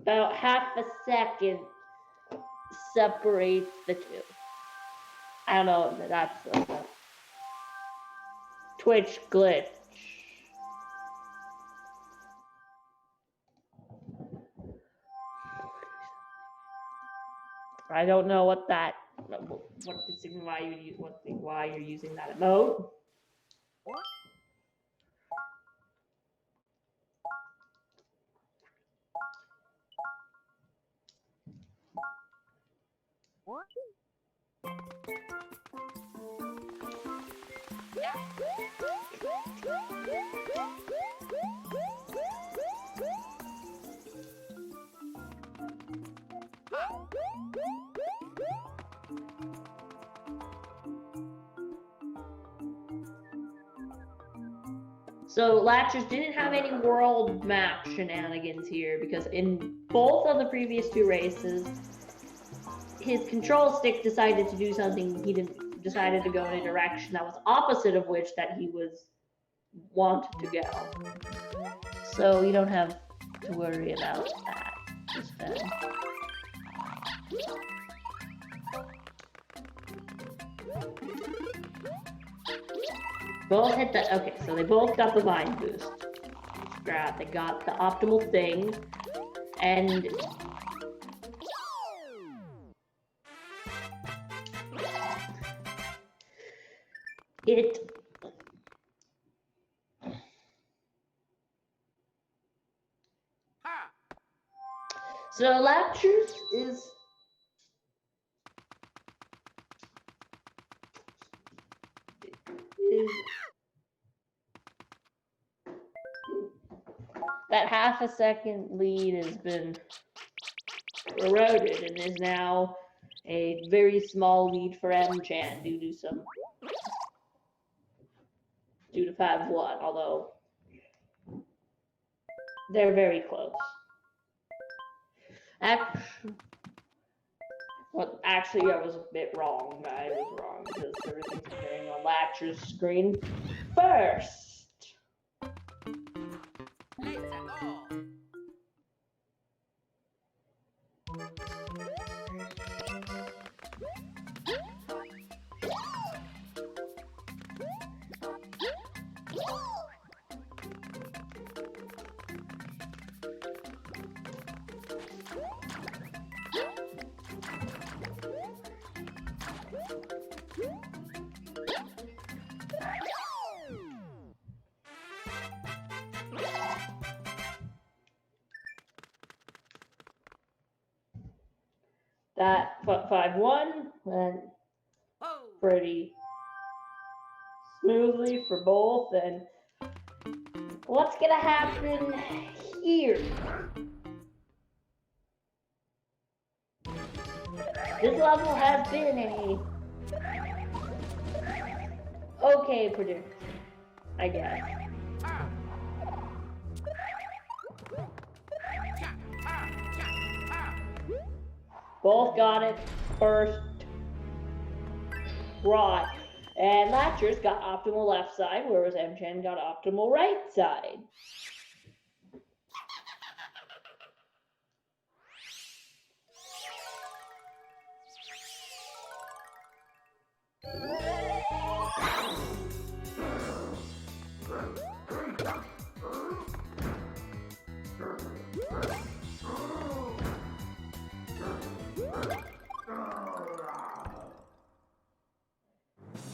About half a second separates the two. I don't know. That's a Twitch glitch. I don't know what why you're using that emote. So Lachurs didn't have any world map shenanigans here because in both of the previous 2 races, his control stick decided to do something. He decided to go in a direction that was opposite of which that he wanted to go. So you don't have to worry about that. Just then. Both hit the, okay, so they both got the vine boost. They got the optimal thing, and it so Lachurs is that half a second lead has been eroded and is now a very small lead for Mchan due to 5-1, although they're very close. Actually, I was a bit wrong. I was wrong because everything's appearing on Lachurs' screen first. That 5-1 went pretty smoothly for both. And what's gonna happen here? This level has been a okay prediction, I guess. Both got it first try. And Lachurs got optimal left side, whereas Mchan got optimal right side.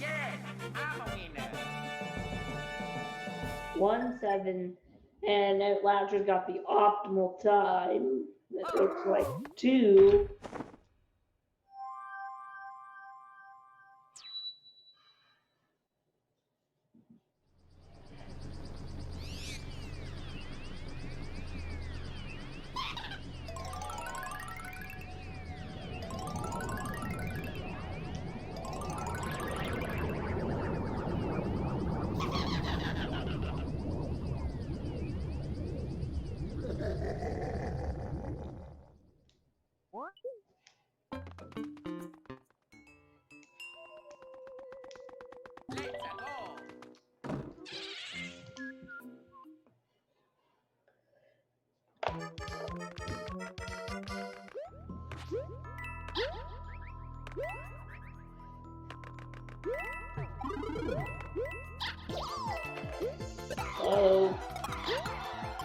Yes, I'm a winner. 1-7, and Lachurs got the optimal time. It looks like 2. Let's go. So,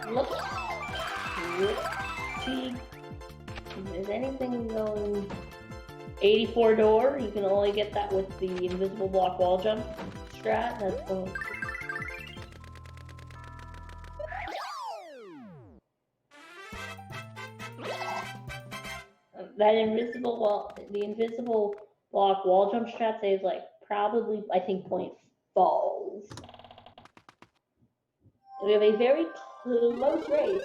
look, see if there's anything going 84 door. You can only get that with the invisible block wall jump strat. That's the that invisible wall, the invisible block wall jump strat saves like probably I think point falls. We have a very close race,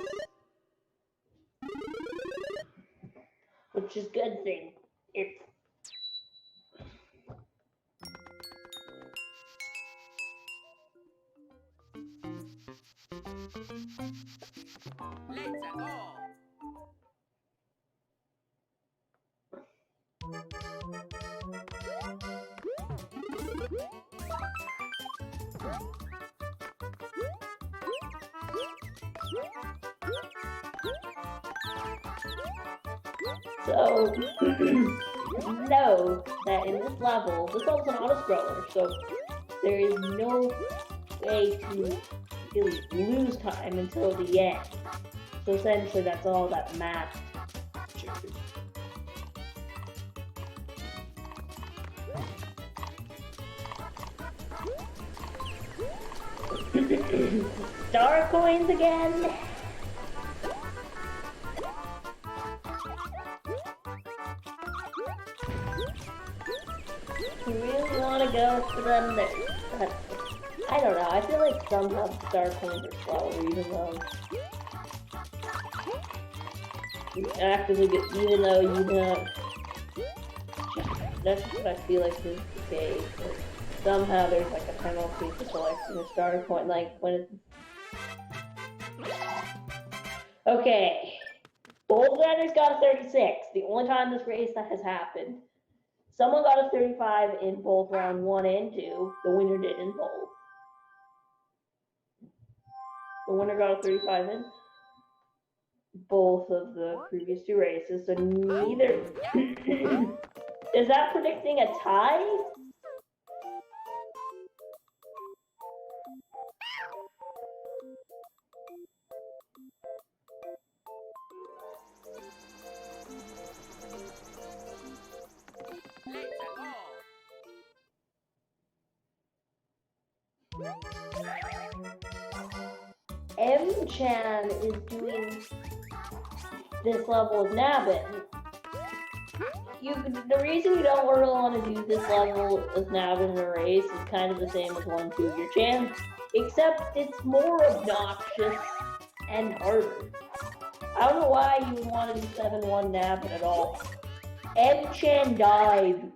which is a good thing. It's Let's go. so know that in this level's an auto scroller, so there is no way to really lose time until the end. So essentially that's all that matters. Star coins again. You really want to go for them there. I don't know. I feel like somehow the star coins are slower, even though you actively get, even though you know. That's just what I feel like is the case. Like, somehow there's like a penalty for selecting a star coin, like when it's. Okay. Both runners got a 36. The only time this race that has happened. Someone got a 35 in both round 1 and 2. The winner did in both. The winner got a 35 in both of the previous 2 races, so neither. Is that predicting a tie? Mchan is doing this level of nabbing. The reason you don't really want to do this level of nabbing in a race is kind of the same as 1-2 your chance, except it's more obnoxious and harder. I don't know why you would want to do 7-1 nabbing at all. Mchan died.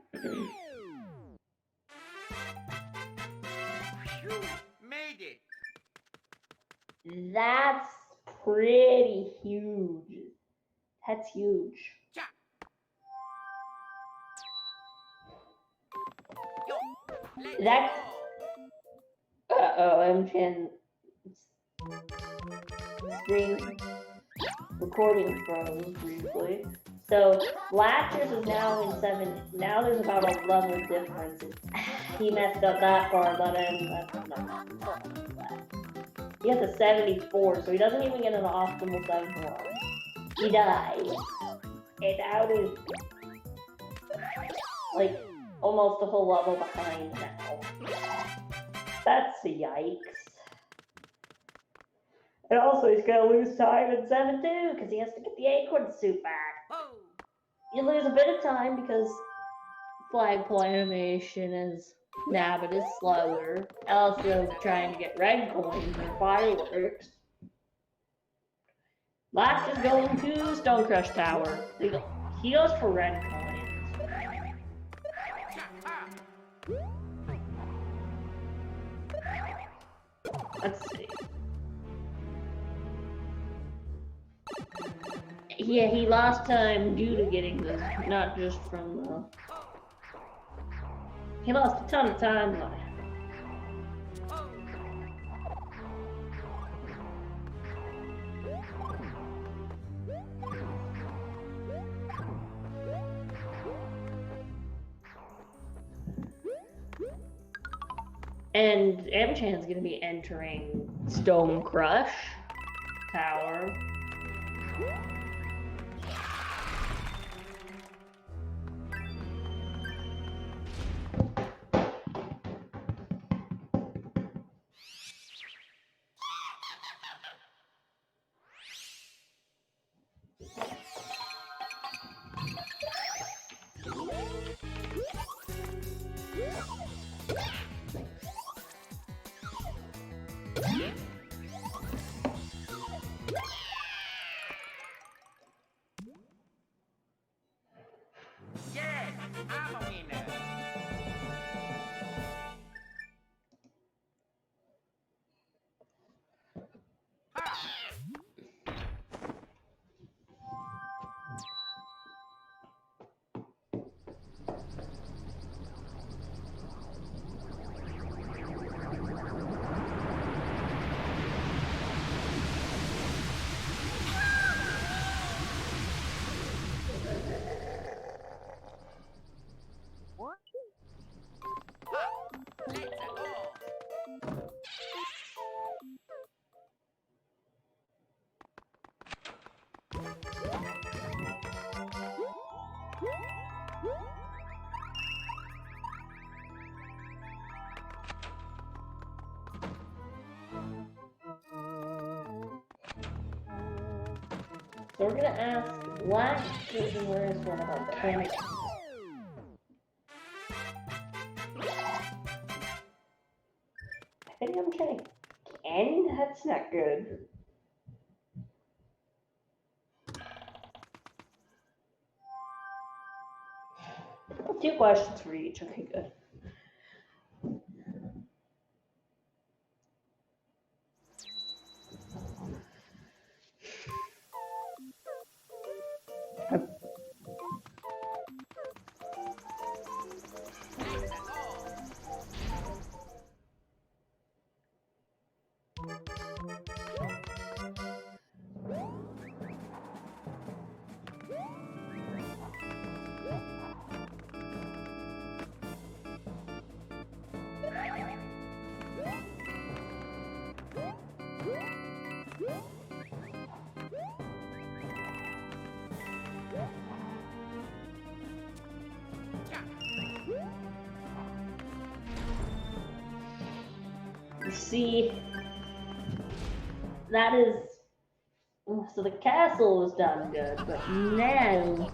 Made it. That's pretty huge. That's huge. Yo. Let's That. go. Mchan screen recording froze briefly. So Lachurs is now in 7. Now there's about a level difference. He messed up that part, but he has a 74, so he doesn't even get an optimal 71. He dies. And out is like almost a whole level behind now. That's a yikes. And also he's gonna lose time in 7 too, because he has to get the acorn suit back. Oh. You lose a bit of time because flagpole animation is now, but is slower. Also trying to get red coins or fireworks. Lachurs is going to Stone Crush Tower. He goes for red coins. Let's see. Yeah, he lost time due to getting this, not just from the... He lost a ton of time. And Mchan's gonna be entering Stone Crush Tower. Yes, I'm a winner. Let's go. So we're gonna ask Lachurs and where is one about mechanics. I think I'm getting Ken? That's not good. Two questions for each. Okay, good. See, that is, so the castle was done good, but now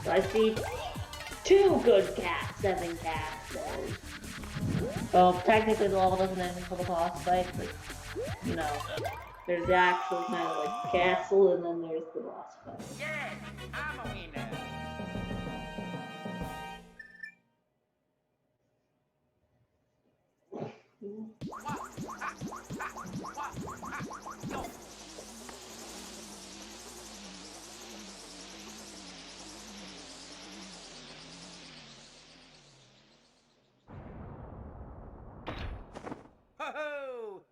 so I see two good cats, 7 castles. Well, technically the level doesn't end until the boss fight, but, you know, there's the actual kind of like castle, and then there's the boss fight. Yeah, I'm a winner. Yo. Ho-ho!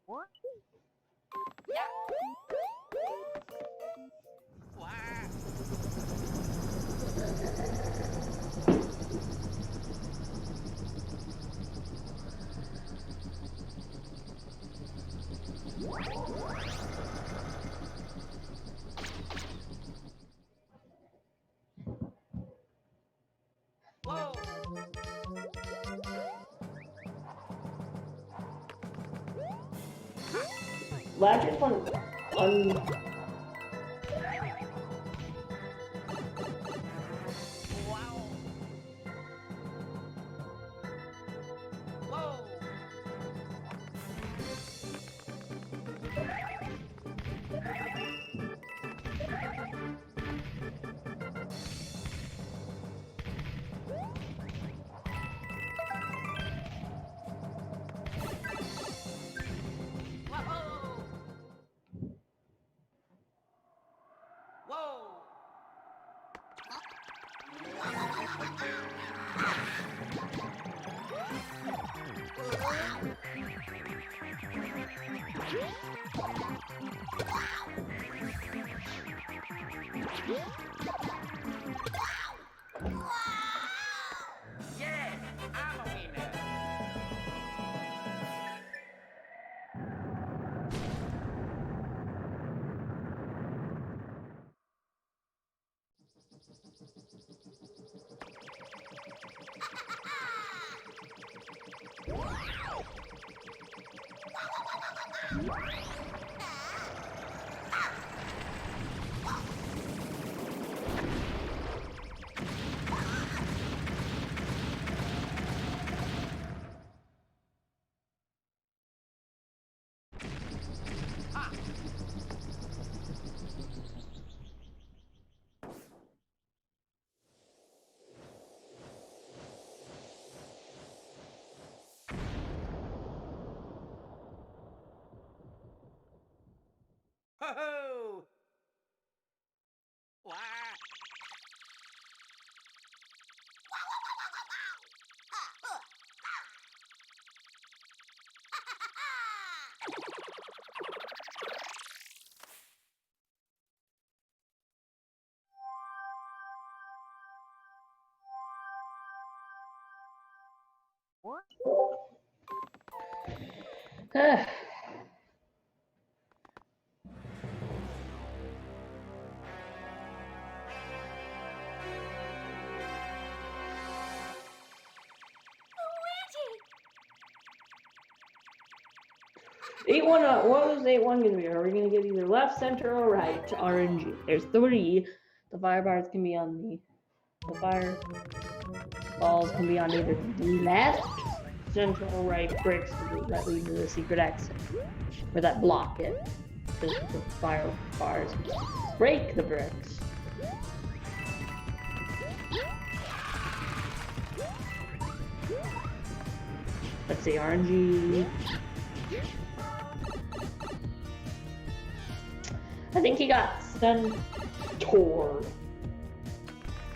What? Yeah. Wow. Whoa. Lachurs one Wow. Whoa. Whoa. Whoa. Yeah, I'm a winner. Ha! Ho-ho! Wow! What? Luigi! 8-1, what was 8-1 gonna be? Are we gonna get either left, center, or right? RNG. There's 3. The fire bars can be on the fire balls can be on either the left, center, or right bricks that lead to the secret exit. Or that block it. The fire bars break the bricks. Let's see, RNG. I think he got Centaur.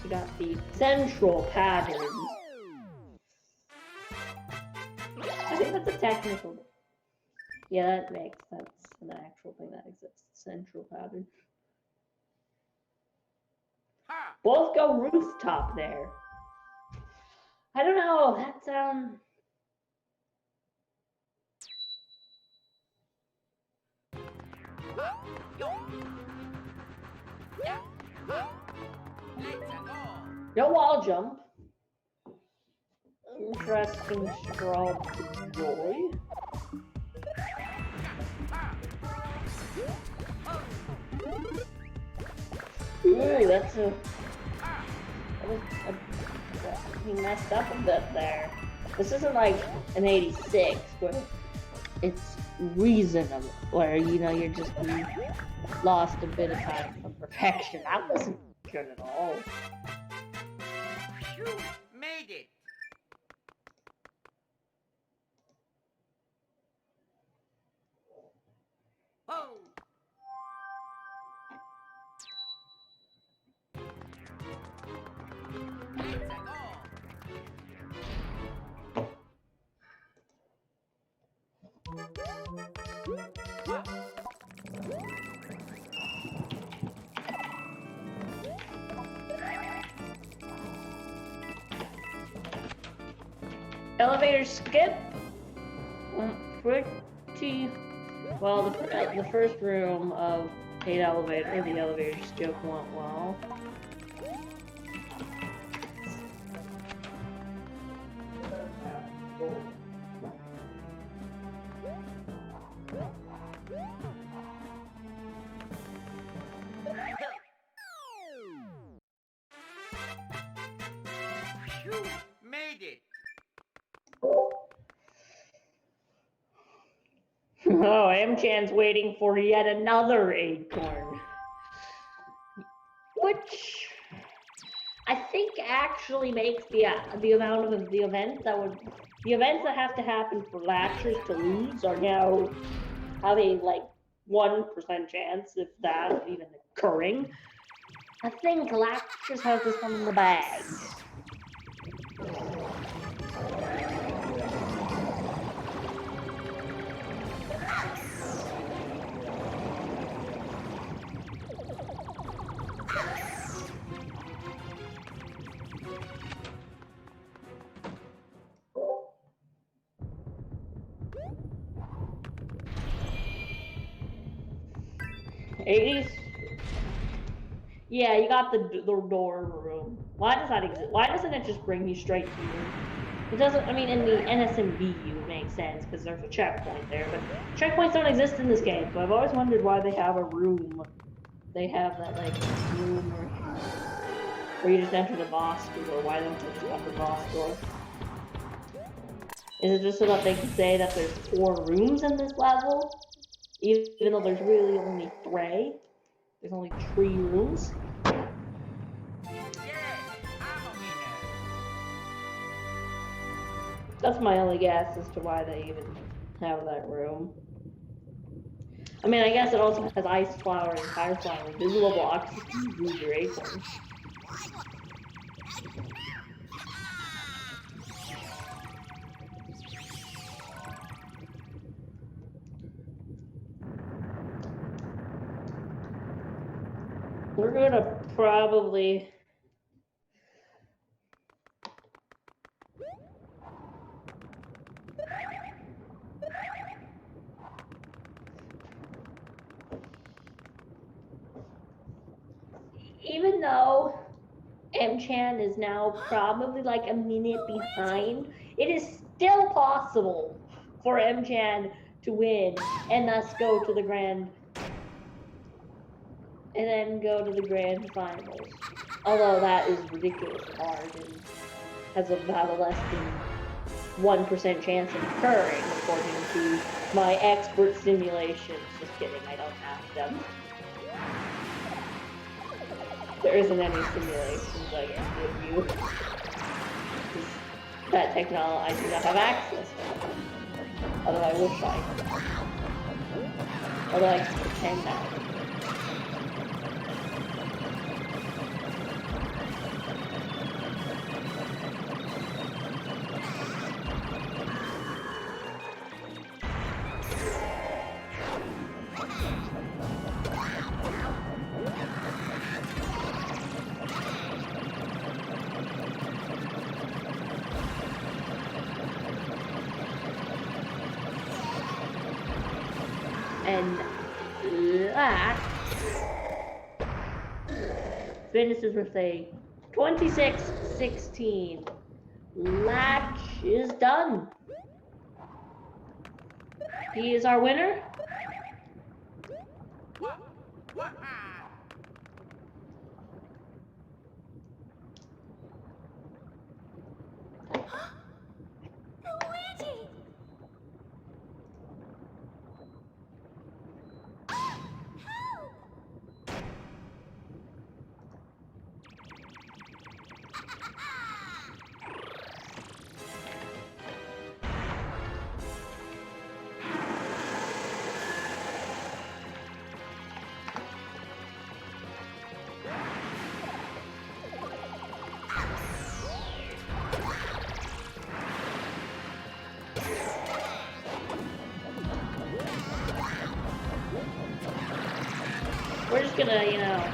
He got the central pattern. I think that's a technical. Yeah, that makes sense. An actual thing that exists. Central pattern. Ha! Both go rooftop there. I don't know. That sounds. Ha! Yo! Yeah! Ha! Let's go! No wall jump. Interesting straw joy. Ha! Oh! Ooh, that's he messed up a bit there. This isn't like an 86 where it's reasonable, where you know you lost a bit of time from perfection. That wasn't good at all. You made it. Oh. Let's go. Elevator skip. Pretty well. The first room of the elevator skip went well. You made it. Oh, Mchan's waiting for yet another acorn. Which I think actually makes the amount of the events that have to happen for Lachurs to lose are now having like 1% chance, if that even occurring. I think Lachurs has this one in the bag. '80s. Yeah, you got the door room. Why does that exist? Why doesn't it just bring you straight here? It doesn't. I mean, in the NSMB, it makes sense because there's a checkpoint there, but checkpoints don't exist in this game. So I've always wondered why they have a room. They have that like room where you just enter the boss door. Why don't you just have the boss door? Is it just so that they can say that there's 4 rooms in this level, even though there's really only 3? There's only 3 rooms. That's my only guess as to why they even have that room. I mean, I guess it also has ice flower and fire flower invisible blocks to use your acorns. We're gonna probably even though Mchan is now probably like a minute behind, it is still possible for Mchan to win and thus go to the grand finals. Although that is ridiculously hard and has about a less than 1% chance of occurring, according to my expert simulations. Just kidding, I don't have them. There isn't any simulations I can give you. That technology, I do not have access to. Although I wish I could. Although I can pretend that. And that finishes with a 26-16. Latch is done. He is our winner. We're just gonna, you know.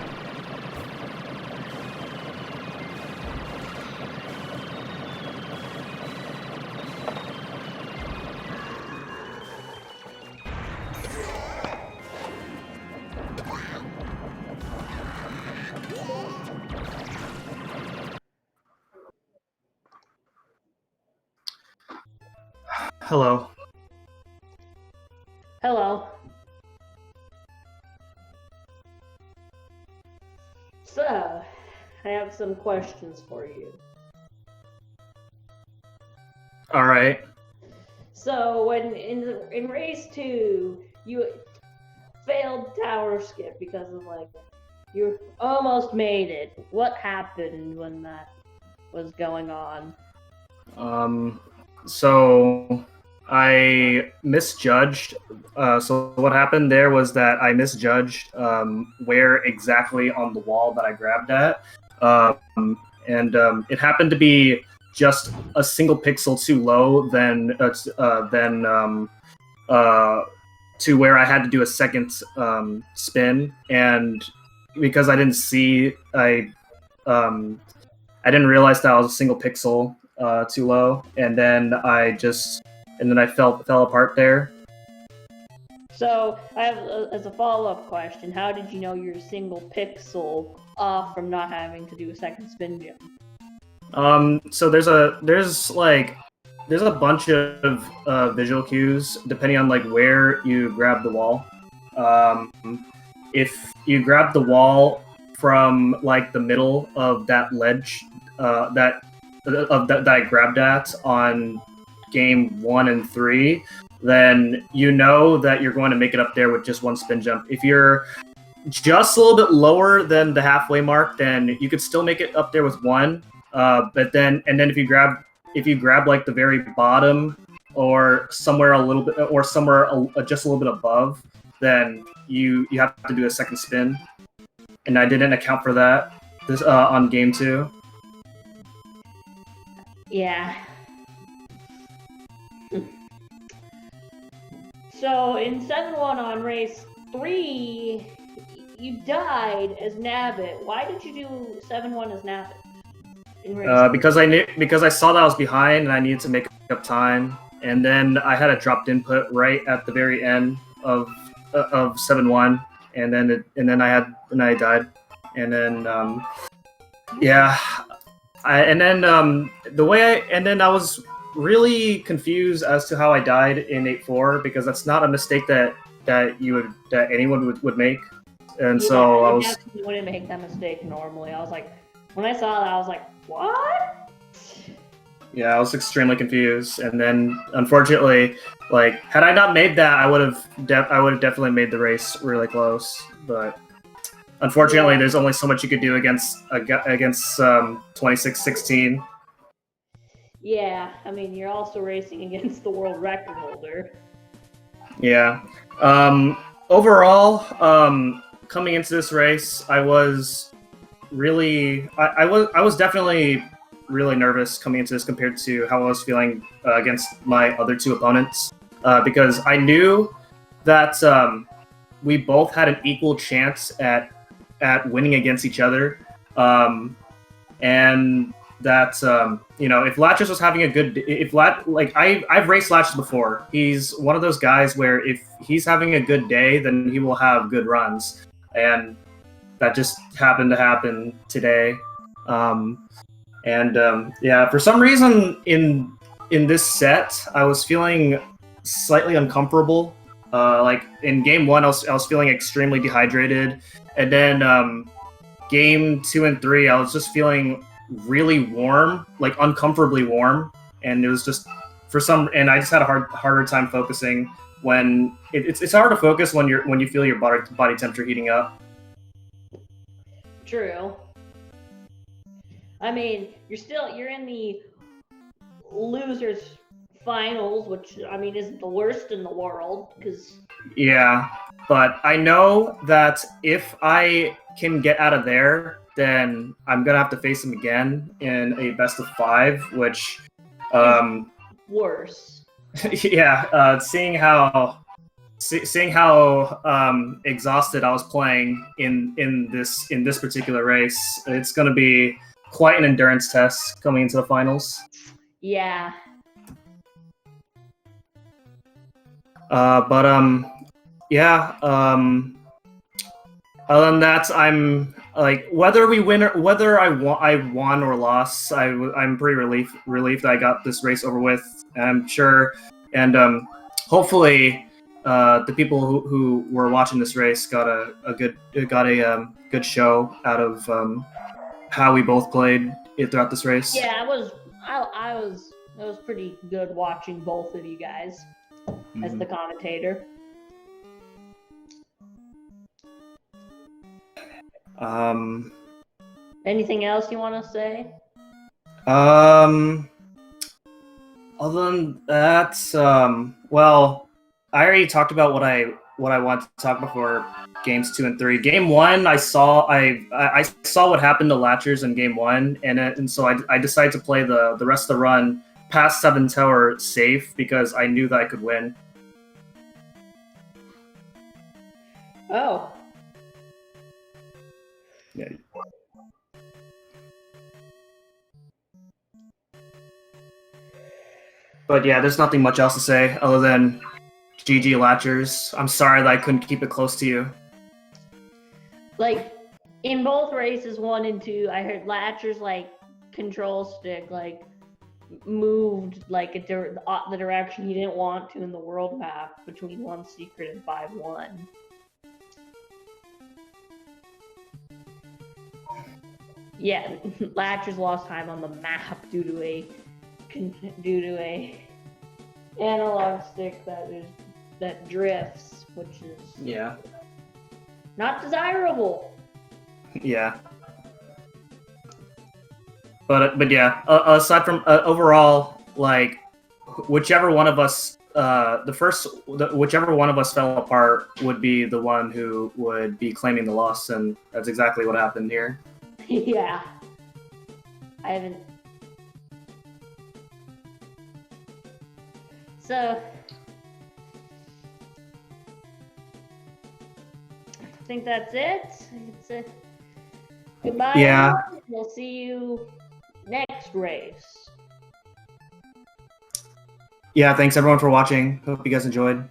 Hello. Hello. So, I have some questions for you. All right. So, when in race 2, you failed tower skip because of like you almost made it. What happened when that was going on? So I misjudged. So what happened there was that I misjudged where exactly on the wall that I grabbed at, and it happened to be just a single pixel too low than to where I had to do a second spin, and because I didn't see, I didn't realize that I was a single pixel too low, and then I fell apart there. So, I have as a follow-up question, how did you know you're a single pixel off from not having to do a second spin jump? So there's a bunch of visual cues depending on like where you grab the wall. If you grab the wall from like the middle of that ledge that I grabbed at on game 1 and 3, then you know that you're going to make it up there with just one spin jump. If you're just a little bit lower than the halfway mark, then you could still make it up there with one. But then if you grab like the very bottom or somewhere a little bit or somewhere just a little bit above, then you have to do a second spin. And I didn't account for that on game 2. Yeah. So in 7-1 on race 3, you died as Nabbit. Why did you do 7-1 as Nabbit? Because I saw that I was behind and I needed to make up time, and then I had a dropped input right at the very end of 7-1, and then I died, and then I was really confused as to how I died in 8-4 because that's not a mistake that anyone would make, and yeah, so I definitely wouldn't make that mistake normally. I was like, when I saw that, I was like, what? Yeah, I was extremely confused, and then unfortunately, like, had I not made that, I would have definitely made the race really close. But unfortunately, there's only so much you could do against 26-16. Yeah, I mean, you're also racing against the world record holder. Yeah. Overall, coming into this race, I was definitely really nervous coming into this compared to how I was feeling against my other two opponents, because I knew that we both had an equal chance at winning against each other, and that if Lachurs was having a good, I've raced Lachurs before. He's one of those guys where if he's having a good day, then he will have good runs, and that just happened to happen today. For some reason in this set, I was feeling slightly uncomfortable. Like in game 1, I was feeling extremely dehydrated, and then game 2 and 3, I was just feeling really warm, like uncomfortably warm, and it was just and I just had a harder time focusing when it's hard to focus when you feel your body temperature heating up. True. I mean, you're in the losers finals, which I mean isn't the worst in the world, because yeah, but I know that if I can get out of there, then I'm gonna have to face him again in a best of 5, which worse. Yeah, seeing how exhausted I was playing in this particular race, it's going to be quite an endurance test coming into the finals. Yeah. Yeah. Other than that, I'm like whether we win or whether I won or lost, I'm pretty relieved that I got this race over with. I'm sure, and hopefully, the people who were watching this race got a good show out of how we both played it throughout this race. Yeah, it was pretty good watching both of you guys as the commentator. Anything else you want to say? Other than that, well, I already talked about what I wanted to talk before games 2 and 3. Game 1, I saw what happened to Lachurs in game 1, and so I decided to play the rest of the run past 7 tower safe because I knew that I could win. Oh. Yeah. But yeah, there's nothing much else to say other than GG Lachurs. I'm sorry that I couldn't keep it close to you. Like, in both races 1 and 2, I heard Lachurs, like, control stick, like, moved, like, the direction he didn't want to in the world map between 1 secret and 5-1. Yeah, Lachurs lost time on the map due to a analog stick that drifts, which is not desirable. Yeah. But yeah, aside from overall, like whichever one of us whichever one of us fell apart would be the one who would be claiming the loss, and that's exactly what happened here. Yeah. I haven't. So, I think that's it. Goodbye. Yeah. Everyone. We'll see you next race. Yeah, thanks everyone for watching. Hope you guys enjoyed.